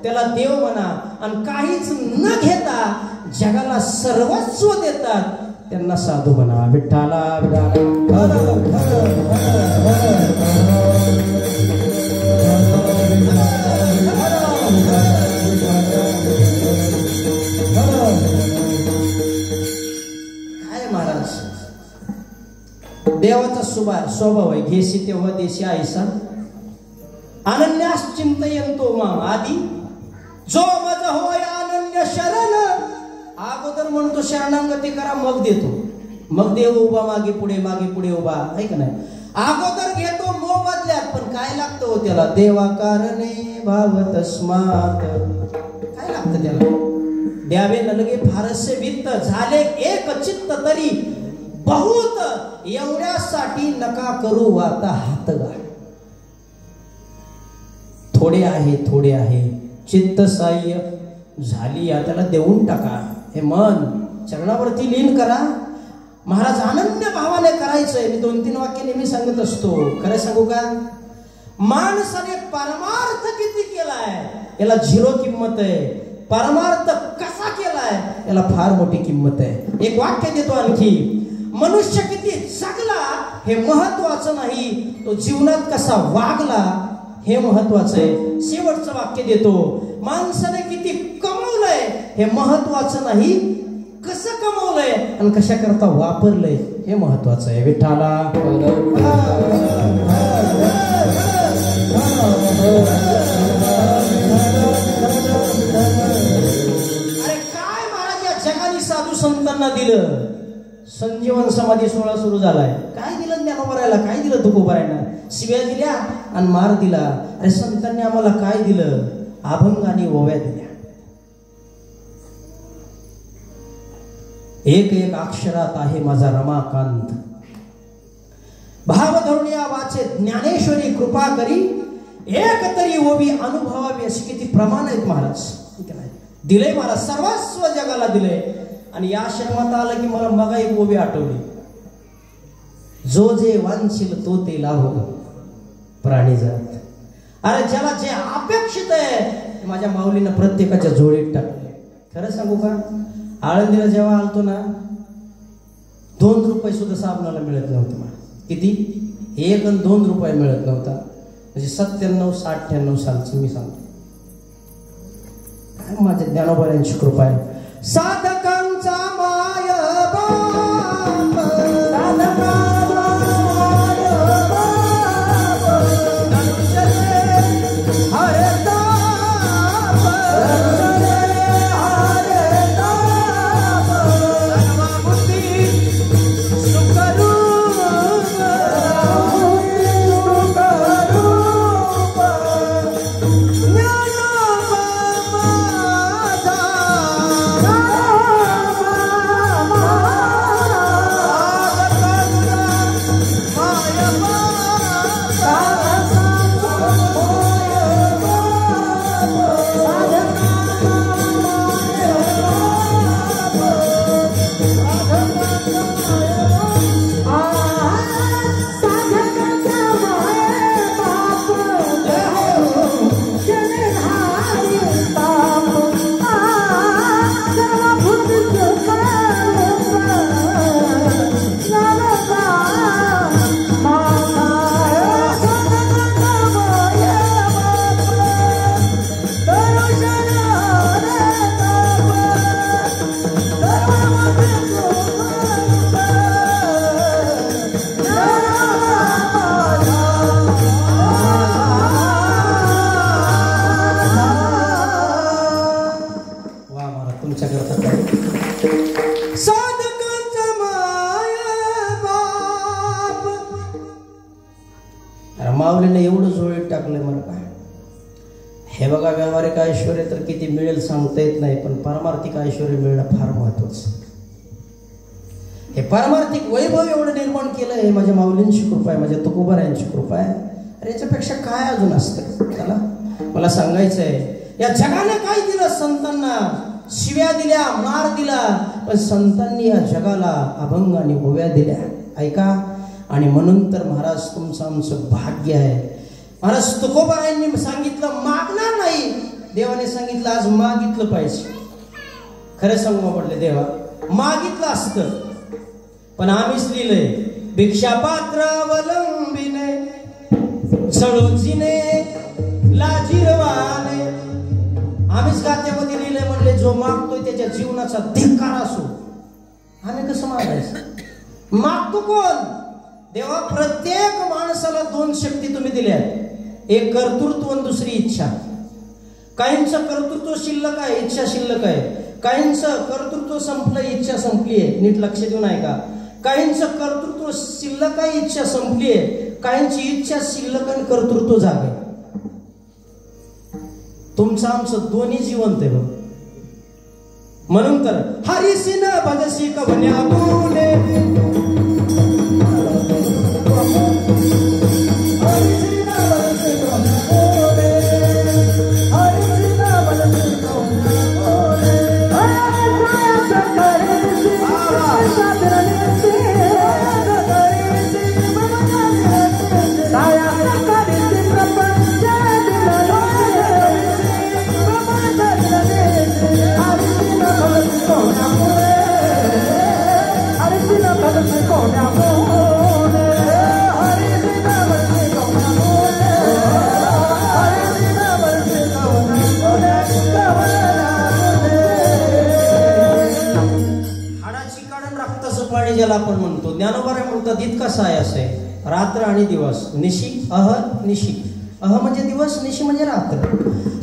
त्याला देव म्हणा. आणि काहीच न घेता जगाला सर्वस्व देतात त्यांना साधू म्हणा. विठ्ठला स्वभाव आहे. घेसी तेव्हा देशी आयसा अनन्यास चिंतयंतो माम आदी जो मज होय अनन्य शरण. अगोदर म्हणतो शरणागती करा मग देतो, मग देव उभा मागे पुढे उभा आहे का नाही. अगोदर घेतो मोबदल्यात, पण काय लागतं हो त्याला? देवा कारणे भाव तस्मात. काय लागतं त्याला? द्यावे नलगे फारसे वित्त झाले एक चित्त तरी बहुत. एवढ्यासाठी नका करू आता हातगा. थोडे आहे चित्त साह्य झाली त्याला देऊन टाका. हे मन चरणावरती लीन करा. महाराज अनन्य भावाने करायचंय. मी 2-3 वाक्य नेहमी सांगत असतो. खरं सांगू का? माणसाने परमार्थ किती केलाय याला 0 किंमत आहे. परमार्थ कसा केलाय याला फार मोठी किंमत आहे. एक वाक्य देतो आणखी. मनुष्य किती जगला हे महत्वाचं नाही, तो जीवनात कसा वागला हे महत्वाचं आहे. शेवटचं वाक्य देतो. माणसाने किती कमवलंय हे महत्वाचं नाही, कसं कमवलंय आणि कशा करता वापरलंय हे महत्वाचं आहे. विठ्ठला अरे काय महाराज या जगाने साधू संतांना दिलं. संजीवन समाधी सोहळा सुरू झालाय. काय दिलं ज्ञानोबरायला? काय दिलं तुकोबरायला? शिव्या दिल्या आणि मार दिला. अरे संतांनी आम्हाला काय दिलं? अभंग आणि ओव्या दिल्या. एक अक्षरात आहे माझा रमाकांत. भाव धरून या वाचे ज्ञानेश्वरी कृपा करी. एक तरी ओवी अनुभवावी. अशी किती प्रमाण आहेत महाराज. दिले मला सर्वस्व जगाला दिले. आणि या आश्रमात आलं की मला मगा एक ओवी आठवली. जो जे वांछील तो ते लाभ प्राणी जात. अरे ज्याला जे अपेक्षित आहे माझ्या माऊलीनं प्रत्येकाच्या जोडीत टाकले. खरं सांगू का? आळंदीला जेव्हा आलतो ना 2 रुपये सुद्धा साबणाला मिळत नव्हते मला. किती? 1 आणि 2 रुपये मिळत नव्हता. म्हणजे 97-98 सालचं मी सांगतो. काय माझ्या ज्ञानोबरायांची कृपा आहे. साधकांचा माय बाप, साधकांचा माय बाप, हरे ताप, हरे ताप, सर्वबुद्धी सुखरूप, माऊलीने एवढं जोडीत टाकलंय मला. काय हे बघा, व्यावहारिक ऐश्वर्य तर किती मिळेल सांगता येत नाही, पण पारमार्थिक ऐश्वर्य मिळणं फार महत्वाचं. हे पारमार्थिक वैभव एवढं निर्माण केलं हे माझ्या माऊलींची कृपा आहे, माझ्या तुकोबारायांची कृपा आहे. अरे याच्यापेक्षा काय अजून असतं? त्याला मला सांगायचं आहे, या जगाने काय दिलं? संतांना शिव्या दिल्या, मार दिला, पण संतांनी या जगाला अभंग आणि ओव्या दिल्या. ऐका. आणि म्हणून तर महाराज तुमचं आमचं भाग्य आहे. महाराज तुकोबारायांनी सांगितलं मागणार नाही, देवाने सांगितलं आज मागितलं पाहिजे. खरं सांगू पडले, देवा मागितलं असतं, पण आम्हीच लिहिलंय भिक्षापात्र अवलंबिने चढोजीने लाजिरवाने. आम्हीच गात्यामध्ये लिहिलंय, म्हणले जो मागतोय त्याच्या जीवनाचा धिक्कार असो. आम्ही कसं मागायचं? मागतो कोण? तेव्हा प्रत्येक माणसाला दोन शक्ती तुम्ही दिल्यात, एक कर्तृत्व आणि दुसरी इच्छा. काहींचं कर्तृत्व शिल्लक आहे, इच्छा शिल्लक आहे. काहींचं कर्तृत्व संपलं, इच्छा संपली आहे. नीट लक्ष देऊन ऐका. काहींचं कर्तृत्व शिल्लक आहे, इच्छा संपली आहे. काहींची इच्छा शिल्लक आणि कर्तृत्व जागे. तुमचं आमचं दोन्ही जिवंत आहे बघ. म्हणून तर हरिसी न भजसी कवन्या बोले, ज्याला आपण म्हणतो. ज्ञानोबा म्हणतात इतका सायास आहे, रात्र आणि दिवस, निशी अह निशी. अह म्हणजे दिवस, निशी म्हणजे रात्र.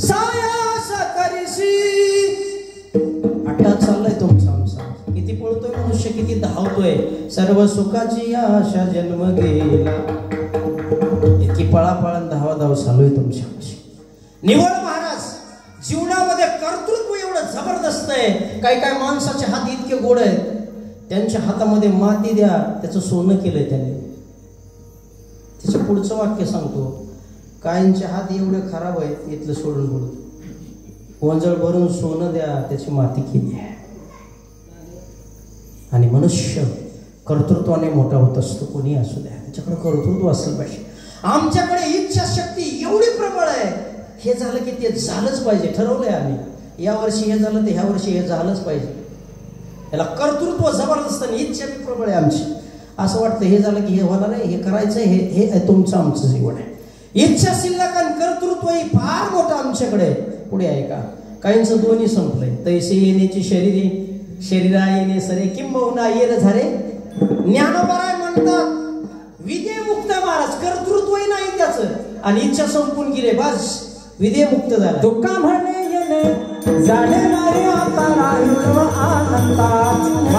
सायास करीसी अट्टा चाललाय तुमचा आमचा. किती पळतोय मनुष्य, किती धावतोय. सर्व सुखाची आशा जन्म गेला. इतकी पळापळा धावा धाव चालू आहे तुमच्या आमची. निवड महाराज जीवनामध्ये कर्तृत्व एवढं जबरदस्त आहे. काही काही माणसाचे हात इतके गोड आहेत, त्यांच्या हातामध्ये माती द्या त्याचं सोनं केलंय त्यांनी. त्याचं पुढचं वाक्य सांगतो. काहींचे हात एवढे खराब आहेत, इथलं सोडून बोलतो. वंजळ भरून सोनं द्या त्याची माती केली आहे. आणि मनुष्य कर्तृत्वाने मोठा होत असतो. कोणी असू द्या, त्याच्याकडे कर्तृत्व असलं पाहिजे. आमच्याकडे इच्छाशक्ती एवढी प्रबळ आहे, हे झालं की ते झालंच पाहिजे. ठरवलंय आम्ही यावर्षी हे झालं तर ह्या वर्षी हे झालंच पाहिजे. याला कर्तृत्व जबरदस्त आणि इच्छा प्रबळ आहे आमची. असं वाटतं हे झालं की हे होणार नाही, हे करायचंय, हे तुमचं आमचं जीवन आहे. इच्छा शिल्लक आणि कर्तृत्व ही फार मोठं आमच्याकडे. पुढे आहे का काहींचं दोन्ही संपलंय. तैसे येण्याची शरीरे शरीरा येणे सरे किंबहुना येर झाले. ज्ञानोबा म्हणतात विदेमुक्त महाराज, कर्तृत्वही नाही त्याचं आणि इच्छा संपून गेले, बस विदेमुक्त झाला. तुका म्हणे येणे झाले नाही आता राहिलो आनंदात,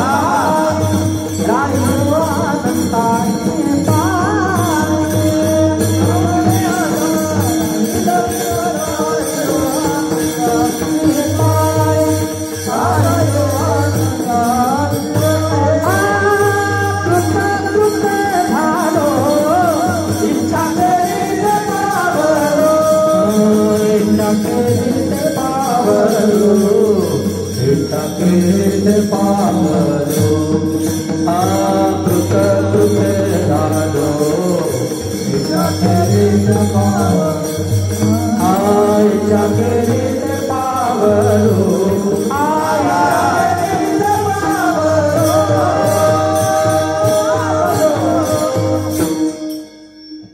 राहिलो आनंदात.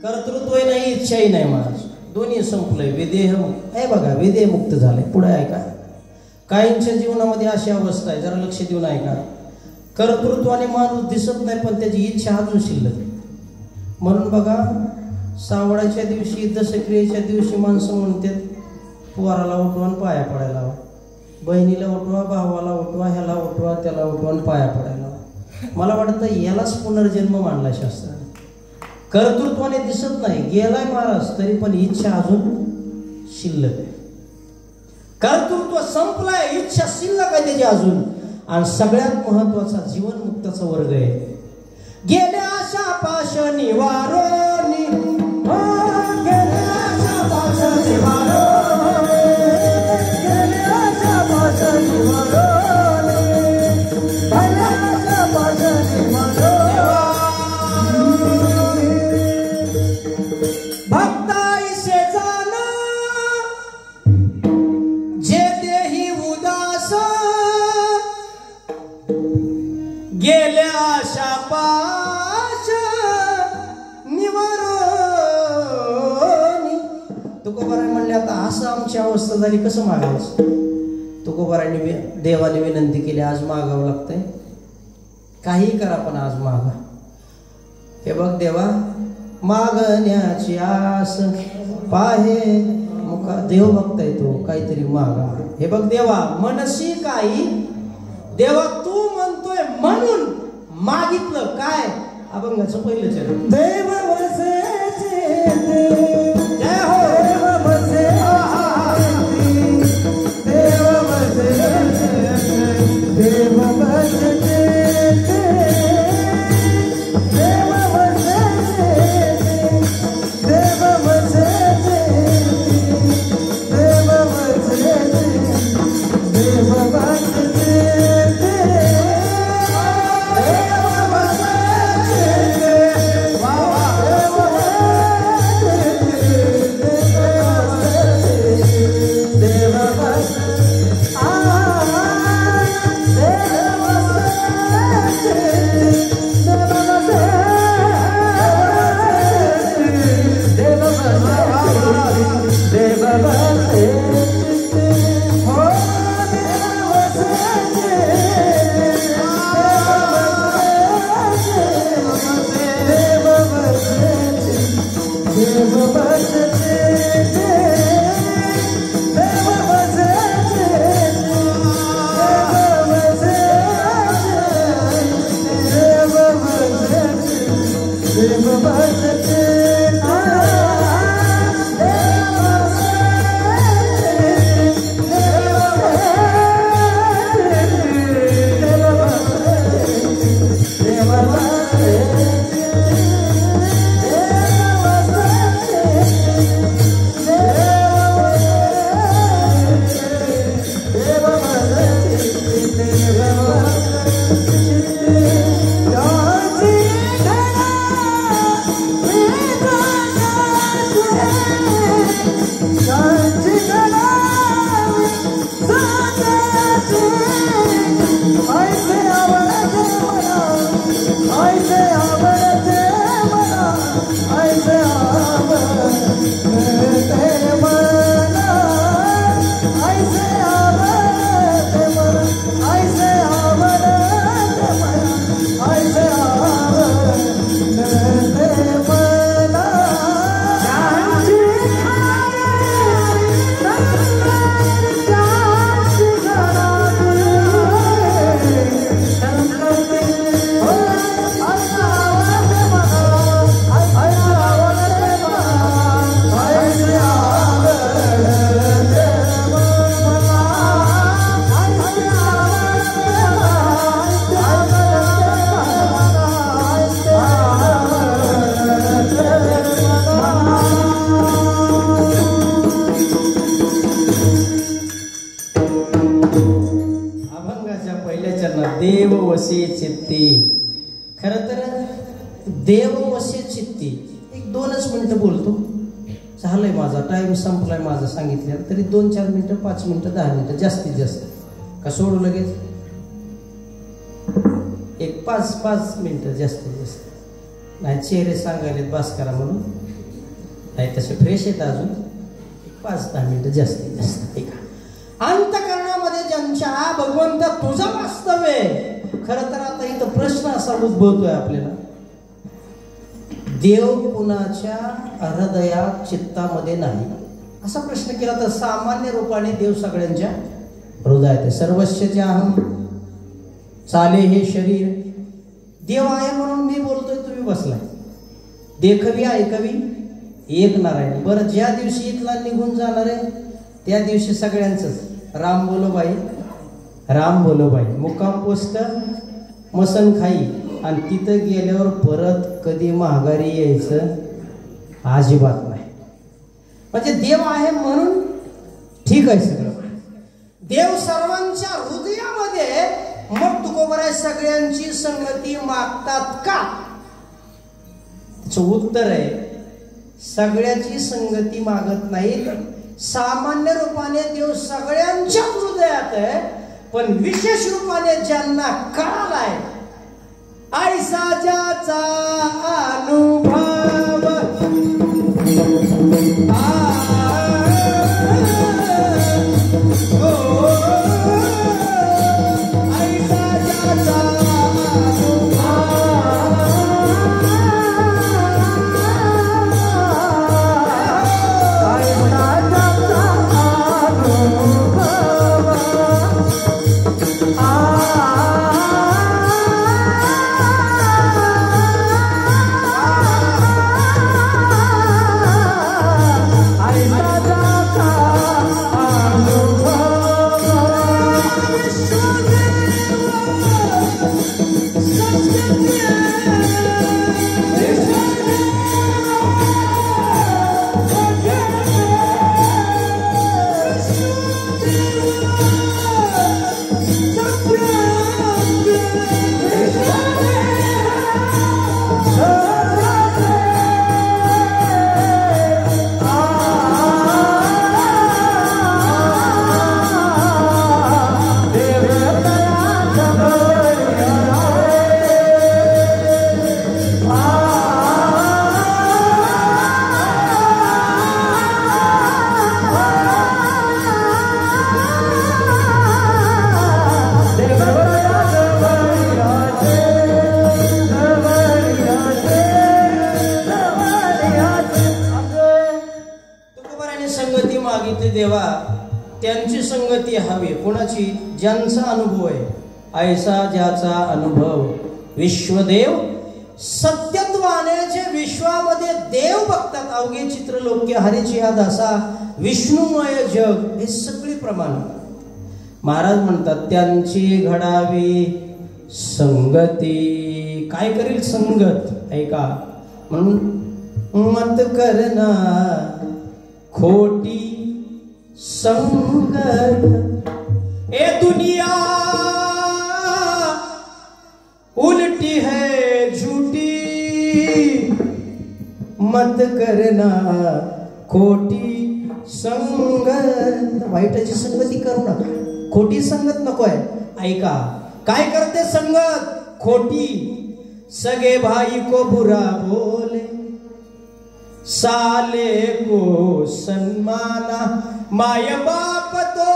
कर्तृत्वही नाही, इच्छाही नाही महाराज, दोन्ही संपलंय. विदेह आहे बघा, विदेह मुक्त झालंय. पुढे आहे का काहींच्या जीवनामध्ये अशी अवस्था आहे, जरा लक्ष देऊन ऐका. कर्तृत्वाने माणूस दिसत नाही पण त्याची इच्छा अजून शिल्लक. म्हणून बघा सावळाच्या दिवशी, दशक्रियेच्या दिवशी माणसं म्हणतात पोराला उठवा आणि पाया पडायला हवा, बहिणीला उठवा, भावाला उठवा, ह्याला उठवा, त्याला उठवा आणि पाया पडायला हवा. मला वाटतं यालाच पुनर्जन्म मानला शास्त्राने. कर्तृत्वाने दिसत नाही, गेलाय महाराज तरी पण इच्छा अजून शिल्लक आहे. कर्तृत्व संपलाय, इच्छा शिल्लक आहे त्याची अजून. आणि सगळ्यात महत्वाचा जीवनमुक्ताचा वर्ग आहे. गेल्या आशा पाश निवारोनी, गेल्या आशा पाश निवारोनी, गेल्या आशा पाश निवारोनी, गेल्या आशा पाश निवारोनी. भक्ताईसे जाना जे देही उदास, गेल्या आशा पाश निवारोनी. तुकोबाराय म्हणले आता असं आमची अवस्था झाली, कसं मागायचं. तुकोबारायने देवाने विनंती केली, आज मागावं लागतंय, काही करा पण आज मागा. हे बघ देवा, मागण्याची आस पाहे मुखा. देव बघताय तो, काहीतरी मागा. हे बघ देवा, मनसी काही देवा तू म्हणतोय म्हणून मागितलं काय. अभंगाचं पहिलं चरण. देव वसेचे जय हो. देव वसे देव वसे देव वसे देव वसे देव वसे देव वसे देव वसे देव वसे चित्ती. खर तर देव वसे चित्ती. एक 2च मिनिटं बोलतो. झालंय माझा टाइम संपलाय माझा सांगितलं तरी 2-4 मिनिटं 5 मिनिटं 10 मिनिटं जास्तीत जास्त का सोडू लगेच. एक 5 मिनिटं जास्तीत जास्त. नाही चेहरे सांगायलेत बास करा म्हणून. नाही तसे फ्रेश आहेत अजून. 5-10 मिनिटं जास्तीत जास्त. ठीक आहे. अंतःकरणामध्ये ज्यांच्या भगवंत तुझं वास्तव्य आहे. खरं तर आता इथं प्रश्न असा उद्भवतोय आपल्याला, देव कुणाच्या हृदयात चित्तामध्ये नाही असा प्रश्न केला तर सामान्य रूपाने देव सगळ्यांच्या हृदयात आहे. सर्वस्यच्या अहम चाले हे शरीर. देव आहे म्हणून मी बोलतोय, तुम्ही बसलाय. देखवी ऐकवी एक नारायण. बरं, ज्या दिवशी इथला निघून जाणार आहे त्या दिवशी सगळ्यांचंच राम बोलो बाई, राम बोलो बाई. मुक्काम पोस्ट मसन खाई. आणि तिथं गेल्यावर परत कधी माघारी यायचं अजिबात नाही. म्हणजे देव आहे म्हणून ठीक आहे सगळं. देव सर्वांच्या हृदयामध्ये. मग तुकोबराय सगळ्यांची संगती मागतात का. त्याचं उत्तर आहे सगळ्याची संगती मागत नाहीत. सामान्य रूपाने देव सगळ्यांच्या हृदयात आहे. पण विशेष रूपाने ज्यांना कळालाय ऐसा ज्याचा अनुभव ऐसा ज्याचा अनुभव त्यांची संगती हवी. कोणाची? ज्यांचा अनुभव आहे. ऐसा ज्याचा अनुभव विश्वदेव सत्यत्वाने जे विश्वामध्ये देव बघतात. अवघे चित्रलोक्य हरीची हा दासा विष्णुमय जग हे सगळी प्रमाण. महाराज म्हणतात त्यांची घडावी संगती. काय करील संगत? ऐका. म्हणून मत करना खोटी संगत. ए दुनिया उल्टी है झूठी, मत करना खोटी संगत. वाईटाची संगती करू नका. खोटी संगत नको आहे. ऐका काय करते संगत? खोटी. सगे भाई को बुरा बोले, साले को सन्माना, माय बाप तो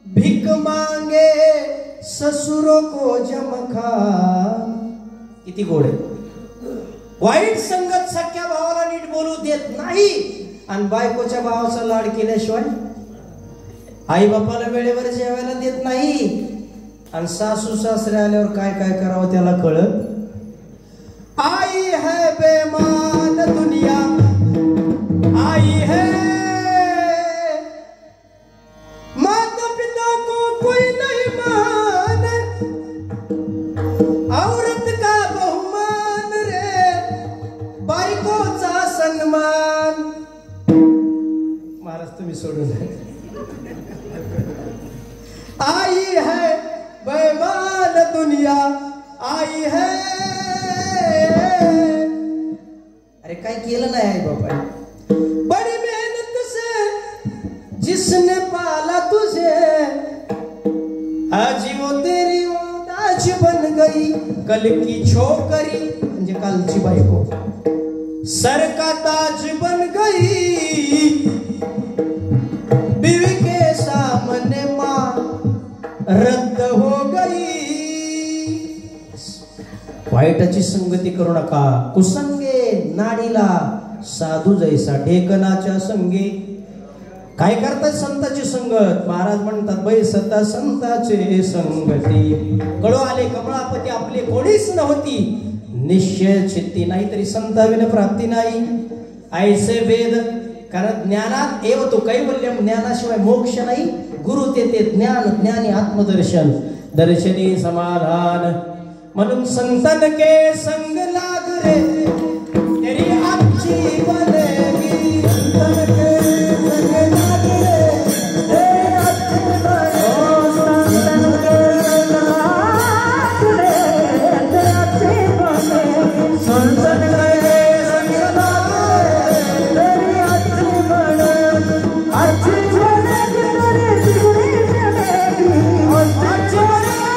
भिक मांगे, ससुरों को जमखा. किती गोड आहे. वाईट संगत सख्या भावाला नीट बोलू देत नाही आणि बायकोच्या भावाचा लाड केल्याशिवाय आई बापाला वेळेवर जेवायला देत नाही आणि सासू सासरे आल्यावर काय काय करावं त्याला कळत. आई है बेमान दुनिया, आई है माता पिता को कोई नहीं माने, औरत का बहुमान रे बायकोचा सन्मान. महाराज तुम्ही सोडून आई है बेमान दुनिया, आई है. अरे काय केलं नाही आई बाबा. बड़ी मेहनत से जिसने पाला तुझे, आज वो तेरी ताज बन गई, कल की छोकरी म्हणजे कालची बायको सर का ताज बन गई, बीवी के सामने मां रद्द हो गई. वाईटाची संगती करू नका. कुसंगे नाडीला साधू जैसा ढेकणाच्या संगे. काय करतात? संताची संगत. महाराज म्हणतात बैसता संताचे संगती, कळो आले कमळापती आपले कोणीच नव्हती, निश्चय चित्ती नाही तरी संताविन प्राप्ती नाही. ऐसे वेद. कारण ज्ञानात एव तो कैवल्यम, ज्ञानाशिवाय मोक्ष नाही. गुरु ते ज्ञान, ज्ञानी आत्मदर्शन, दर्शनी समाधान. म्हणून संतन के संग लाग रे तेरी आजची बनेगी, संतन के संग लाग रे तेरी आजची बनेगी, संतन के लाग रे तेरी आजची बनेगी, संतन के संग लाग रे तेरी आजची बनेगी, आजची बनेगी तेरी बिगड़ी बनेगी, आजची बनेगी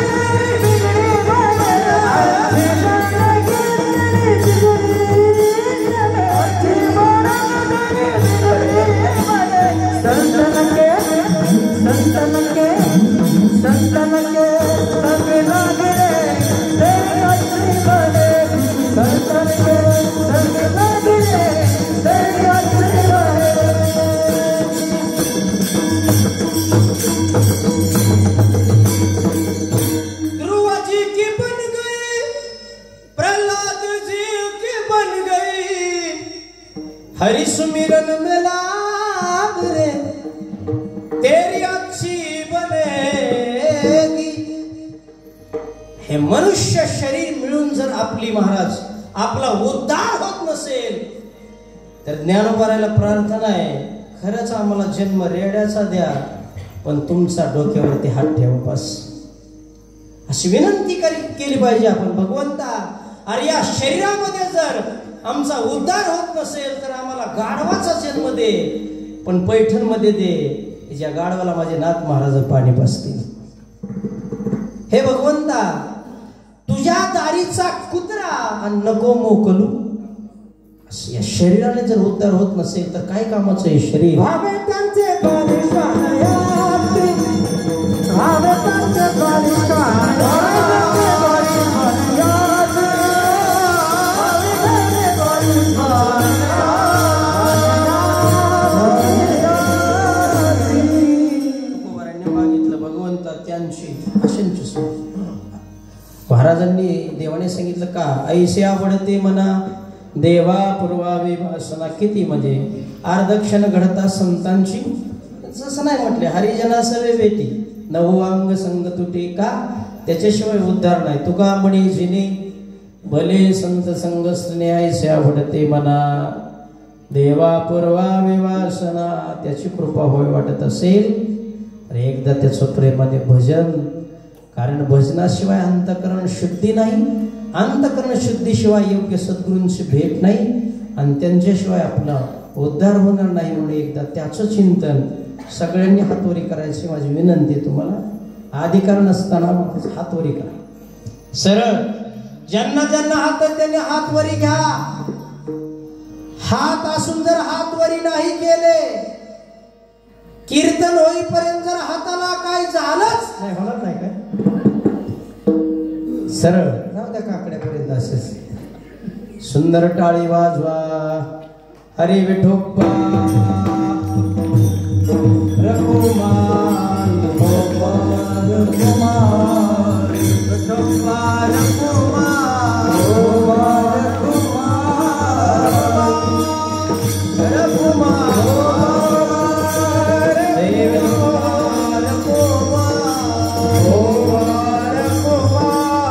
बिगड़ी बनेगी. हरि सुमिरन में लाग रे तेरी अच्छी बनेगी. हे मनुष्य शरीर मिळून जर आपली महाराज आपला उद्धार होत नसेल तर ज्ञानोबारायला प्रार्थना आहे, खरंच आम्हाला जन्म रेड्याचा द्या पण तुमचा डोक्यावरती हात ठेवा बस, अशी विनंती केली पाहिजे आपण. भगवंता अरे या शरीरामध्ये जर आमचा उद्धार होत नसेल तर आम्हाला गाढवाचा जन्म दे, पण पैठण मध्ये दे ज्या गाढवाला माझे नाथ महाराज पाणी पाजतील. हे भगवंता तुझ्या दारीचा कुत्रा आणि नको मोकलू. या शरीराने जर उद्धार होत नसेल तर काय कामाचं हे शरीर. भावे त्यांचे भजनांची अशांची सोय. महाराजांनी देवाने सांगितलं का ऐसे आवडते मना देवा पूर्वावे वासना. किती म्हणजे अर्धक्षण घडता संतांची. जसं नाही म्हटले हरिजना सवे बेटी नऊ अंग संग तुटे का. त्याच्याशिवाय उद्धार नाही. तुका म्हणे जिने भले संत संग ऐसे आवडते मना देवा पूर्वावे वासना. त्याची कृपा होय वाटत असेल तर एकदा त्याचं प्रेमाने भजन. कारण भजनाशिवाय अंतःकरण शुद्धी नाही. अंतःकरण शुद्धीशिवाय योग्य सद्गुरूंची भेट नाही आणि त्यांच्याशिवाय आपला उद्धार होणार नाही. म्हणून एकदा त्याचं चिंतन सगळ्यांनी हातवरी करायची माझी विनंती तुम्हाला. अधिकार नसताना हातवरी करा सरळ. ज्यांना ज्यांना हात त्यांनी हातवरी घ्या. हात असून जर हातवरी नाही केले कीर्तन होईपर्यंत जर हाताला काय झालंच नाही होणार नाही काय सरळ जाऊ द्या काकड्यापर्यंत. असेच सुंदर टाळी वाजवा. हरी विठोबा रघुमान गोपाल कुमार विठोबा रघुमान गोपाल कुमार रघुमान देवकुमार कुमार कुमार कुमार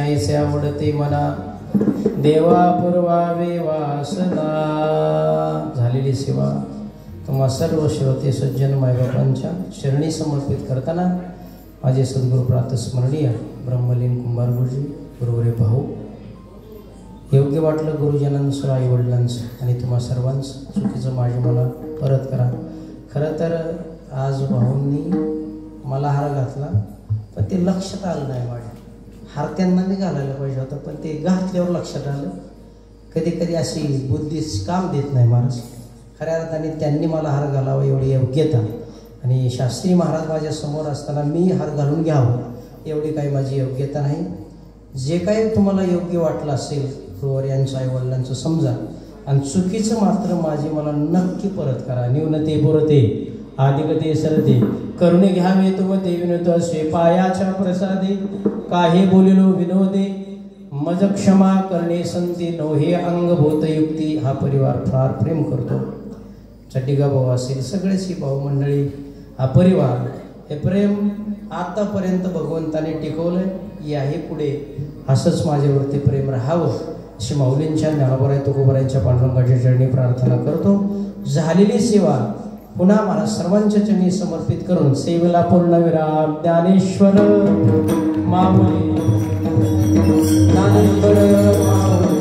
ऐसे आवडते मना देवा पूर्वावे वासना. झालेली सेवा तुम्हा सर्व श्रोते सज्जन मायबापांच्या चरणी समर्पित करताना माझे सद्गुरू प्रातस्मरणीय ब्रह्मलीन कुंभार गुरुजी गुरुवरे भाऊ. योग्य वाटलं गुरुजनांचं आई वडिलांचं आणि तुम्हा सर्वांचं चुकीचं माझे मला परत करा. खरं तर आज भाऊंनी मला हार घातला पण ते लक्षात आलं नाही. माझ्या हार त्यांना मी घालायला पाहिजे होता पण ते घातल्यावर लक्षात आलं. कधी कधी अशी बुद्धी काम देत नाही महाराज. खऱ्या अर्थाने त्यांनी मला हार घालावा एवढी योग्यता आणि शास्त्री महाराज माझ्या समोर असताना मी हार घालून घ्यावं एवढी काही माझी योग्यता नाही. जे काही तुम्हाला योग्य वाटलं असेल गुरुवर यांचं आई वडिलांचं समजा आणि चुकीचं मात्र माझी मला नक्की परत करा. न्यूनते पुरते आदिगते सरते करुणे घ्यावे तुम ते विनोद असे पायाच्या प्रसादे काही बोलिलो विनोदे मज क्षमा करणे संती नो हे अंगभूत युक्ती. हा परिवार फार प्रेम करतो. चटिगा भाऊ असेल सगळेच ही भाऊ मंडळी हा परिवार हे प्रेम आतापर्यंत भगवंताने टिकवलंय. याही पुढे असंच माझ्यावरती प्रेम राहावं अशी माऊलींच्या ज्ञानोबराय तुकोबरायांच्या पांडुरंगाच्या चरणी प्रार्थना करतो. झालेली सेवा पुन्हा मला सर्वांच्या चरणी समर्पित करून सेवेला पूर्णविराम. ज्ञानेश्वर माऊली ज्ञानेश्वर माऊली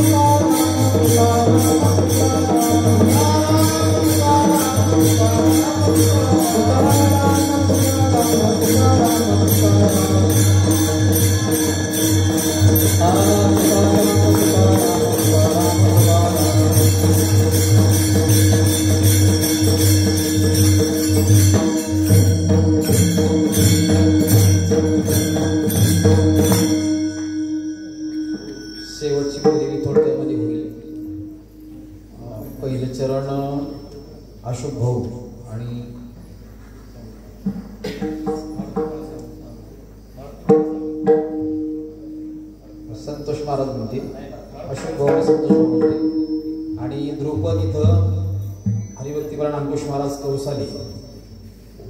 Oh शेवटची बोली थोडक्यामध्ये होईल. पहिले चरण अशोक भाऊ आणि संतोष महाराज म्हणतील. अशोक भाऊ आणि संतोष भाऊ म्हणतील. आणि ध्रुपद इथं हरिभक्तीपरायण अंकुश महाराज कौसाली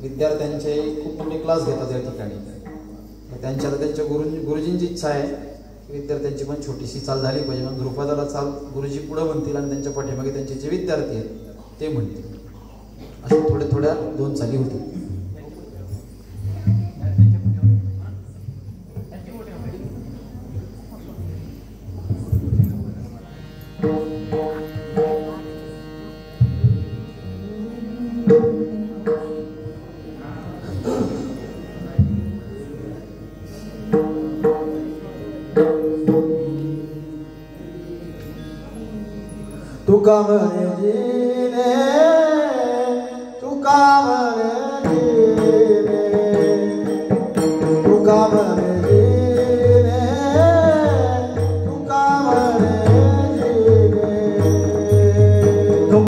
विद्यार्थ्यांचे खूप मोठे क्लास घेतात या ठिकाणी. त्यांच्या त्यांच्या गुरुजींची इच्छा आहे विद्यार्थ्यांची पण छोटीशी चाल झाली पाहिजे. मग ध्रुपदाला चाल गुरुजी पुढे म्हणतील आणि त्यांच्या पाठीमागे त्यांचे जे विद्यार्थी आहेत ते म्हणतील. अशा थोड्या थोड्या 2 चाली होतील. तुका म्हणे तुका म्हणे